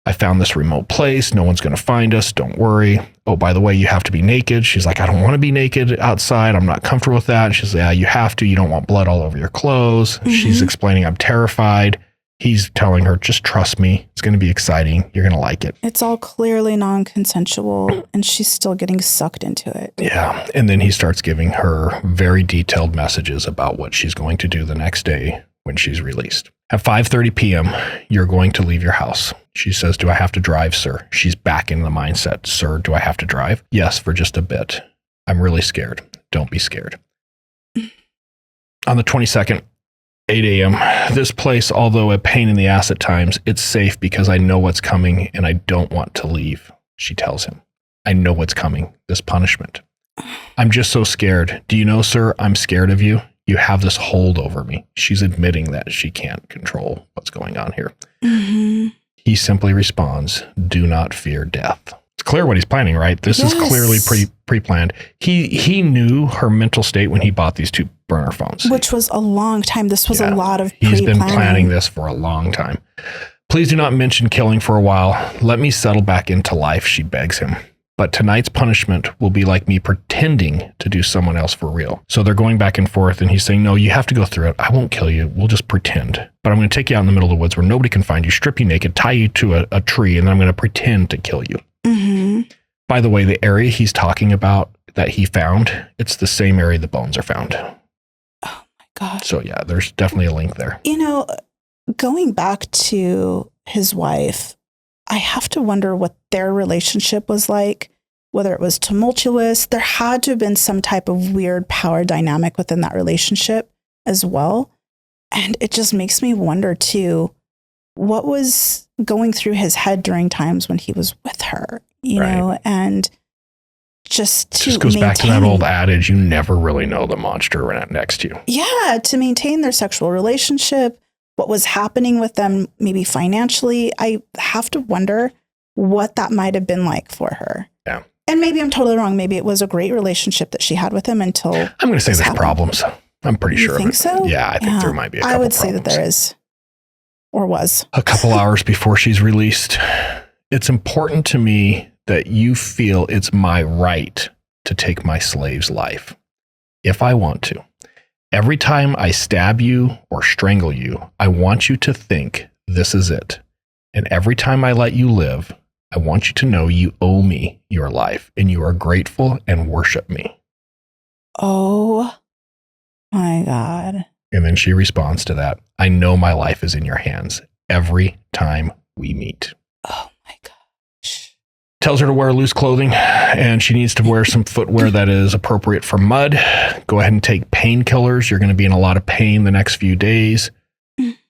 I found this remote place. No one's going to find us. Don't worry. Oh, by the way, you have to be naked. She's like, I don't want to be naked outside. I'm not comfortable with that. And she's like, yeah, you have to. You don't want blood all over your clothes. Mm-hmm. She's explaining, I'm terrified. He's telling her, just trust me. It's going to be exciting. You're going to like it. It's all clearly non-consensual, and she's still getting sucked into it. Yeah. And then he starts giving her very detailed messages about what she's going to do the next day when she's released. At 5:30 p.m., you're going to leave your house. She says, do I have to drive, sir? She's back in the mindset. Sir, do I have to drive? Yes, for just a bit. I'm really scared. Don't be scared. On the 22nd, 8 a.m. This place, although a pain in the ass at times, it's safe because I know what's coming and I don't want to leave, she tells him. I know what's coming, this punishment. I'm just so scared. Do you know, sir, I'm scared of you. You have this hold over me. She's admitting that she can't control what's going on here. Mm-hmm. He simply responds, do not fear death. It's clear what he's planning, right? This is clearly pre-planned. He knew her mental state when he bought these two burner phones. Which was a long time. This was a lot of pre-planning. He's been planning this for a long time. Please do not mention killing for a while. Let me settle back into life, she begs him. But tonight's punishment will be like me pretending to do someone else for real. So they're going back and forth, and he's saying, no, you have to go through it. I won't kill you. We'll just pretend. But I'm going to take you out in the middle of the woods where nobody can find you, strip you naked, tie you to a tree, and then I'm going to pretend to kill you. Mm-hmm. By the way, the area he's talking about that he found, it's the same area the bones are found. Oh my God. So yeah, there's definitely a link there. You know, going back to his wife, I have to wonder what their relationship was like, whether it was tumultuous. There had to have been some type of weird power dynamic within that relationship as well. And it just makes me wonder too, what was going through his head during times when he was with her, you know, and just goes back to that old adage, you never really know the monster right next to you. Yeah, to maintain their sexual relationship, what was happening with them, maybe financially. I have to wonder what that might have been like for her. Yeah. And maybe I'm totally wrong. Maybe it was a great relationship that she had with him until I'm going to say there's problems. I'm pretty sure. You think so? Yeah, I think there might be a couple I would problems. say that there is. Or was. A couple hours before she's released. It's important to me that you feel it's my right to take my slave's life, if I want to. Every time I stab you or strangle you, I want you to think this is it. And every time I let you live, I want you to know you owe me your life and you are grateful and worship me. Oh my God. And then she responds to that. I know my life is in your hands every time we meet. Oh my gosh. Tells her to wear loose clothing and she needs to wear some footwear that is appropriate for mud. Go ahead and take painkillers. You're going to be in a lot of pain the next few days.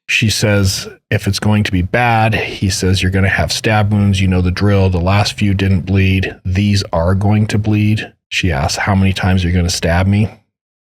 She says, if it's going to be bad, he says, you're going to have stab wounds. You know the drill. The last few didn't bleed. These are going to bleed. She asks, how many times are you going to stab me?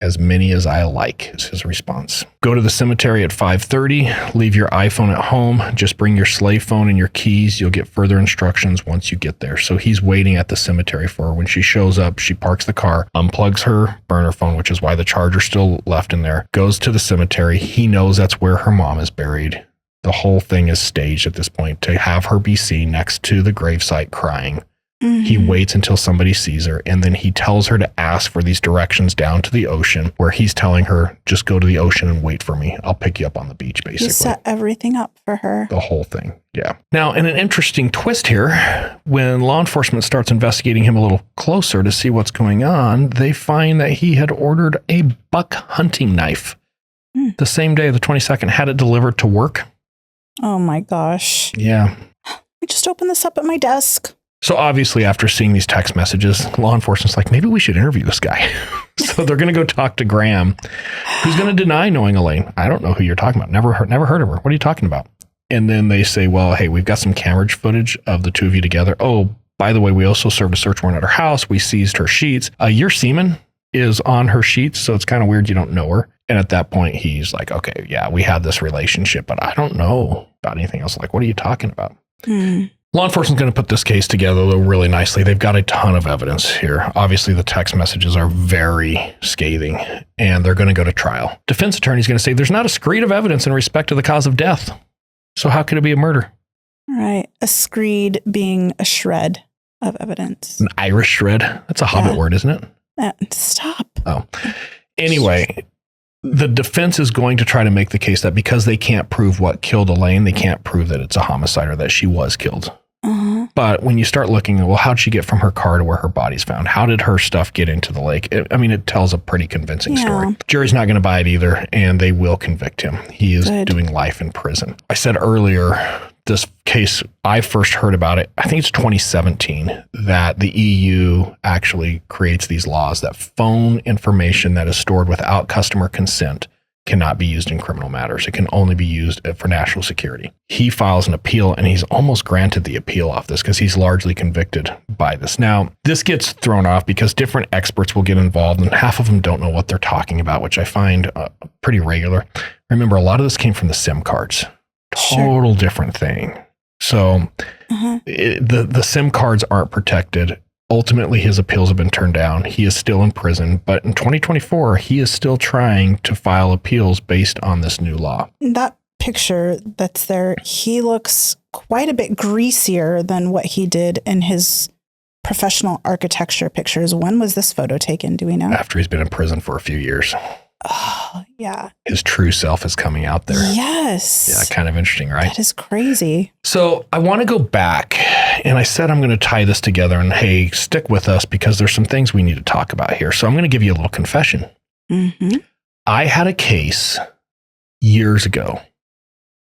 As many as I like, is his response. Go to the cemetery at 5:30. Leave your iPhone at home. Just bring your slave phone and your keys. You'll get further instructions once you get there. So he's waiting at the cemetery for her. When she shows up, she parks the car, unplugs her burner phone, which is why the charger's still left in there, goes to the cemetery. He knows that's where her mom is buried. The whole thing is staged at this point to have her be seen next to the gravesite crying. He waits until somebody sees her, and then he tells her to ask for these directions down to the ocean, where he's telling her, just go to the ocean and wait for me. I'll pick you up on the beach, basically. He set everything up for her. The whole thing, yeah. Now, in an interesting twist here, when law enforcement starts investigating him a little closer to see what's going on, they find that he had ordered a buck hunting knife. The same day, the 22nd, had it delivered to work. Oh my gosh. Yeah. I just opened this up at my desk. So obviously, after seeing these text messages, law enforcement's like, maybe we should interview this guy. So they're going to go talk to Graham, who's going to deny knowing Elaine. I don't know who you're talking about. Never heard of her. What are you talking about? And then they say, well, hey, we've got some camera footage of the two of you together. Oh, by the way, we also served a search warrant at her house. We seized her sheets. Your semen is on her sheets, so it's kind of weird you don't know her. And at that point, he's like, okay, yeah, we had this relationship, but I don't know about anything else. Like, what are you talking about? Law enforcement's going to put this case together though really nicely. They've got a ton of evidence here. Obviously, the text messages are very scathing, and they're going to go to trial. Defense attorney's going to say there's not a screed of evidence in respect to the cause of death. So how could it be a murder? Right. A screed being a shred of evidence. An Irish shred? That's a Hobbit word, isn't it? Stop. Oh. Anyway, the defense is going to try to make the case that because they can't prove what killed Elaine, they can't prove that it's a homicide or that she was killed. But when you start looking at, well, how'd she get from her car to where her body's found? How did her stuff get into the lake? It tells a pretty convincing story. Jury's not going to buy it either, and they will convict him. He is doing life in prison. I said earlier, this case, I first heard about it, I think it's 2017, that the EU actually creates these laws that phone information that is stored without customer consent cannot be used in criminal matters. It can only be used for national security. He files an appeal, and he's almost granted the appeal off this because he's largely convicted by this. Now, this gets thrown off because different experts will get involved, and half of them don't know what they're talking about, which I find pretty regular. Remember, a lot of this came from the SIM cards. Total different thing. So the SIM cards aren't protected. Ultimately, his appeals have been turned down. He is still in prison, but in 2024, he is still trying to file appeals based on this new law. That picture that's there, he looks quite a bit greasier than what he did in his professional architecture pictures. When was this photo taken? Do we know? After he's been in prison for a few years. Oh, yeah. His true self is coming out there. Yes. Yeah, kind of interesting, right? That is crazy. So I want to go back, and I said I'm going to tie this together, and hey, stick with us because there's some things we need to talk about here. So I'm going to give you a little confession. I had a case years ago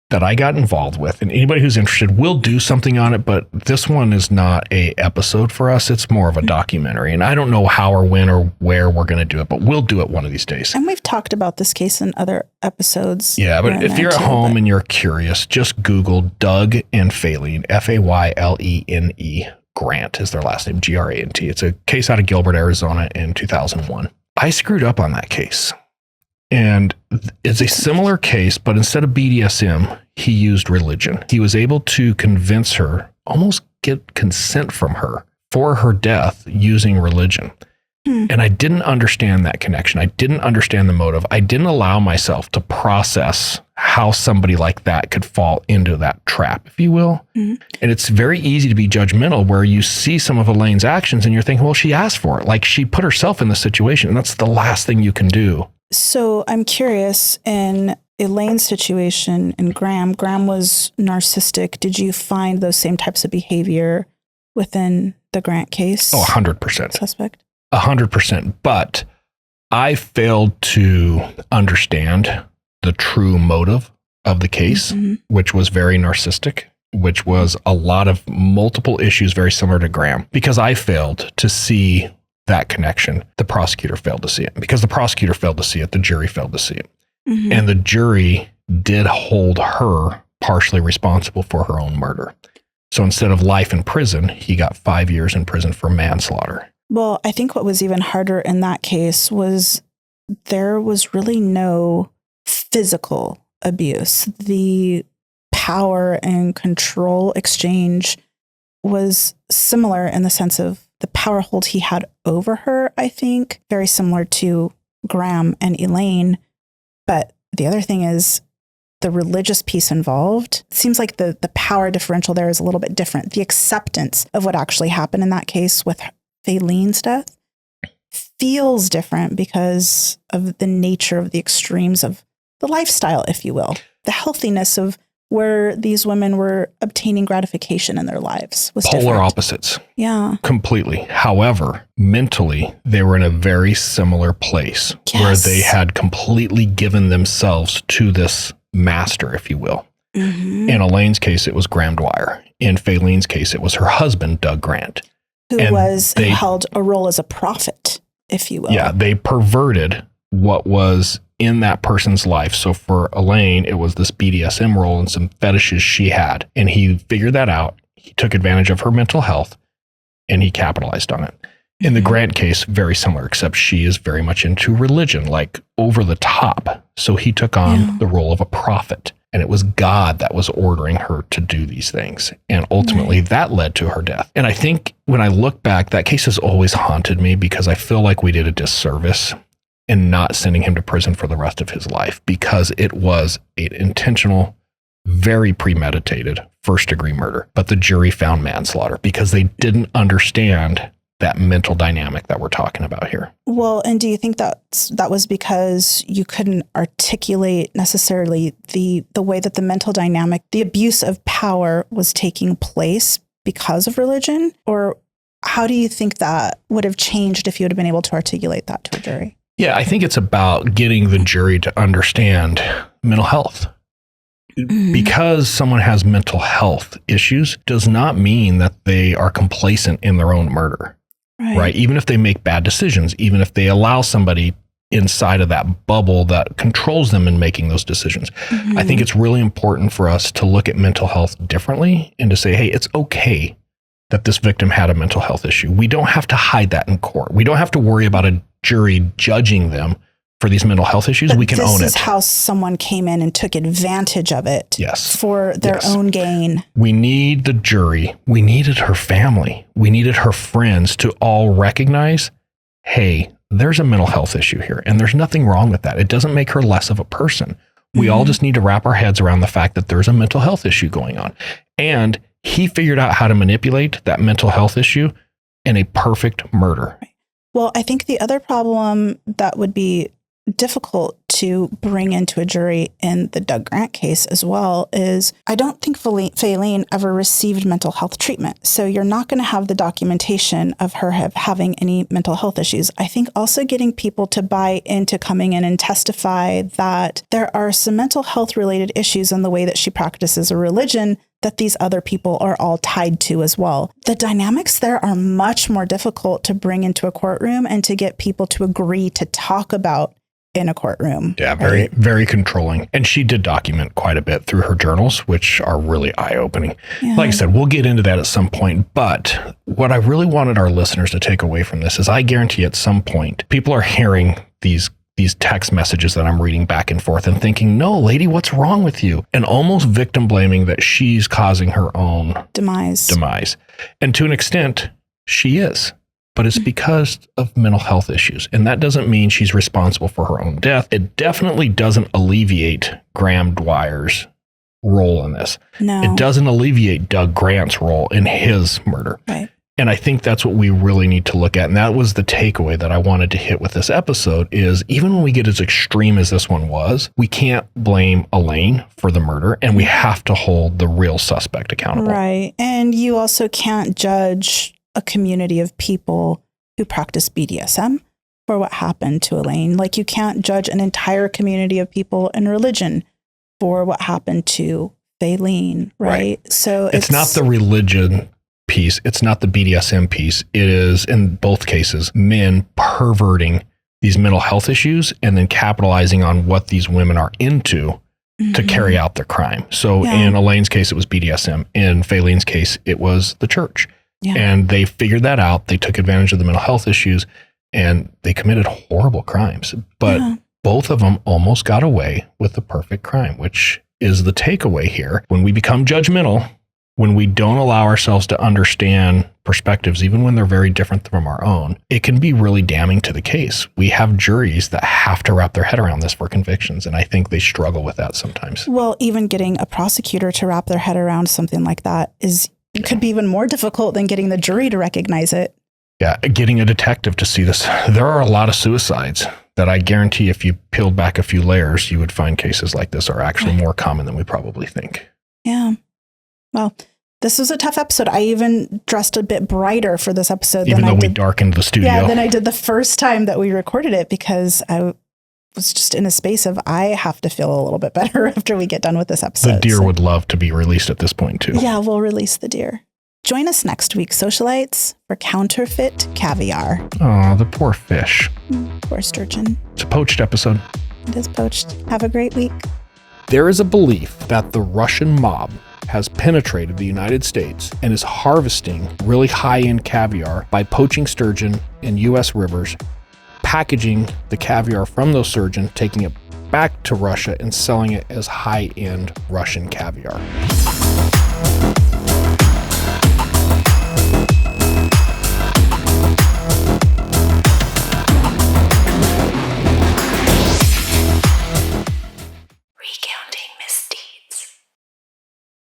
that I got involved with, and anybody who's interested will do something on it, but this one is not a episode for us. It's more of a documentary, and I don't know how or when or where we're going to do it, but we'll do it one of these days. And we've talked about this case in other episodes. Yeah, but if you're at home and you're curious, just Google Doug and Faylene, Faylene. Grant is their last name, Grant. It's a case out of Gilbert, Arizona in 2001. I screwed up on that case. And it's a similar case, but instead of BDSM, he used religion. He was able to convince her, almost get consent from her for her death using religion. And I didn't understand that connection. I didn't understand the motive. I didn't allow myself to process how somebody like that could fall into that trap, if you will. And it's very easy to be judgmental where you see some of Elaine's actions and you're thinking, well, she asked for it. Like she put herself in the situation, and that's the last thing you can do. So I'm curious, in Elaine's situation and Graham was narcissistic. Did you find those same types of behavior within the Grant case? Oh, 100%. Suspect? 100%. But I failed to understand the true motive of the case, which was very narcissistic, which was a lot of multiple issues very similar to Graham. Because I failed to see that connection, the prosecutor failed to see it. Because the prosecutor failed to see it, the jury failed to see it. And the jury did hold her partially responsible for her own murder. So instead of life in prison, he got 5 years in prison for manslaughter. Well, I think what was even harder in that case was there was really no physical abuse. The power and control exchange was similar in the sense of the power hold he had over her, I think, very similar to Graham and Elaine. But the other thing is the religious piece involved. It seems like the power differential there is a little bit different. The acceptance of what actually happened in that case with Faylene's death feels different because of the nature of the extremes of the lifestyle, if you will. The healthiness of where these women were obtaining gratification in their lives was polar different. opposites. Yeah. Completely. However, mentally, they were in a very similar place where they had completely given themselves to this master, if you will. In Elaine's case, it was Graham Dwyer. In Faylene's case, it was her husband, Doug Grant. Who held a role as a prophet, if you will. Yeah, they perverted what was in that person's life. So for Elaine, it was this BDSM role and some fetishes she had. And he figured that out. He took advantage of her mental health and he capitalized on it. In the Grant case, very similar, except she is very much into religion, like over the top. So he took on the role of a prophet, and it was God that was ordering her to do these things. And ultimately that led to her death. And I think when I look back, that case has always haunted me because I feel like we did a disservice in not sending him to prison for the rest of his life, because it was an intentional, very premeditated first-degree murder. But the jury found manslaughter because they didn't understand that mental dynamic that we're talking about here. Well, and do you think that was because you couldn't articulate necessarily the way that the mental dynamic, the abuse of power was taking place because of religion? Or how do you think that would have changed if you would have been able to articulate that to a jury? Yeah, I think it's about getting the jury to understand mental health. Because someone has mental health issues does not mean that they are complacent in their own murder. Right. Even if they make bad decisions, even if they allow somebody inside of that bubble that controls them in making those decisions. I think it's really important for us to look at mental health differently and to say, hey, it's okay that this victim had a mental health issue. We don't have to hide that in court. We don't have to worry about a jury judging them for these mental health issues. But we can own it. This is how someone came in and took advantage of it for their own gain. We need the jury. We needed her family. We needed her friends to all recognize, hey, there's a mental health issue here, and there's nothing wrong with that. It doesn't make her less of a person. We all just need to wrap our heads around the fact that there's a mental health issue going on. And he figured out how to manipulate that mental health issue in a perfect murder. Well, I think the other problem that would be difficult to bring into a jury in the Doug Grant case as well is I don't think Faylene ever received mental health treatment. So you're not going to have the documentation of her having any mental health issues. I think also getting people to buy into coming in and testify that there are some mental health related issues in the way that she practices a religion that these other people are all tied to as well. The dynamics there are much more difficult to bring into a courtroom and to get people to agree to talk about in a courtroom. Yeah, very, very controlling. And she did document quite a bit through her journals, which are really eye-opening. Yeah. Like I said, we'll get into that at some point. But what I really wanted our listeners to take away from this is I guarantee at some point, people are hearing these text messages that I'm reading back and forth and thinking, no, lady, what's wrong with you? And almost victim blaming that she's causing her own demise. And to an extent, she is. But it's because of mental health issues. And that doesn't mean she's responsible for her own death. It definitely doesn't alleviate Graham Dwyer's role in this. No. It doesn't alleviate Doug Grant's role in his murder. Right. And I think that's what we really need to look at. And that was the takeaway that I wanted to hit with this episode is even when we get as extreme as this one was, we can't blame Elaine for the murder and we have to hold the real suspect accountable. Right. And you also can't judge a community of people who practice BDSM for what happened to Elaine. Like you can't judge an entire community of people in religion for what happened to Faylene, right? So it's not the religion piece. It's not the BDSM piece. It is in both cases, men perverting these mental health issues and then capitalizing on what these women are into to carry out their crime. So in Elaine's case, it was BDSM. In Faylene's case, it was the church. Yeah. And they figured that out. They took advantage of the mental health issues and they committed horrible crimes. But both of them almost got away with the perfect crime, which is the takeaway here. When we become judgmental, when we don't allow ourselves to understand perspectives, even when they're very different from our own, it can be really damning to the case. We have juries that have to wrap their head around this for convictions. And I think they struggle with that sometimes. Well, even getting a prosecutor to wrap their head around something like that could be even more difficult than getting the jury to recognize it. Yeah, getting a detective to see this. There are a lot of suicides that I guarantee if you peeled back a few layers, you would find cases like this are actually more common than we probably think. Yeah. Well, this was a tough episode. I even dressed a bit brighter for this episode. Even though we darkened the studio. Yeah, than I did the first time that we recorded it because I was just in a space of I have to feel a little bit better after we get done with this episode. The deer would love to be released at this point too. Yeah, we'll release the deer. Join us next week, socialites, for counterfeit caviar. Oh, the poor fish. Poor sturgeon. It's a poached episode. It is poached. Have a great week. There is a belief that the Russian mob has penetrated the United States and is harvesting really high-end caviar by poaching sturgeon in U.S. rivers, packaging the caviar from those sturgeon, taking it back to Russia and selling it as high-end Russian caviar.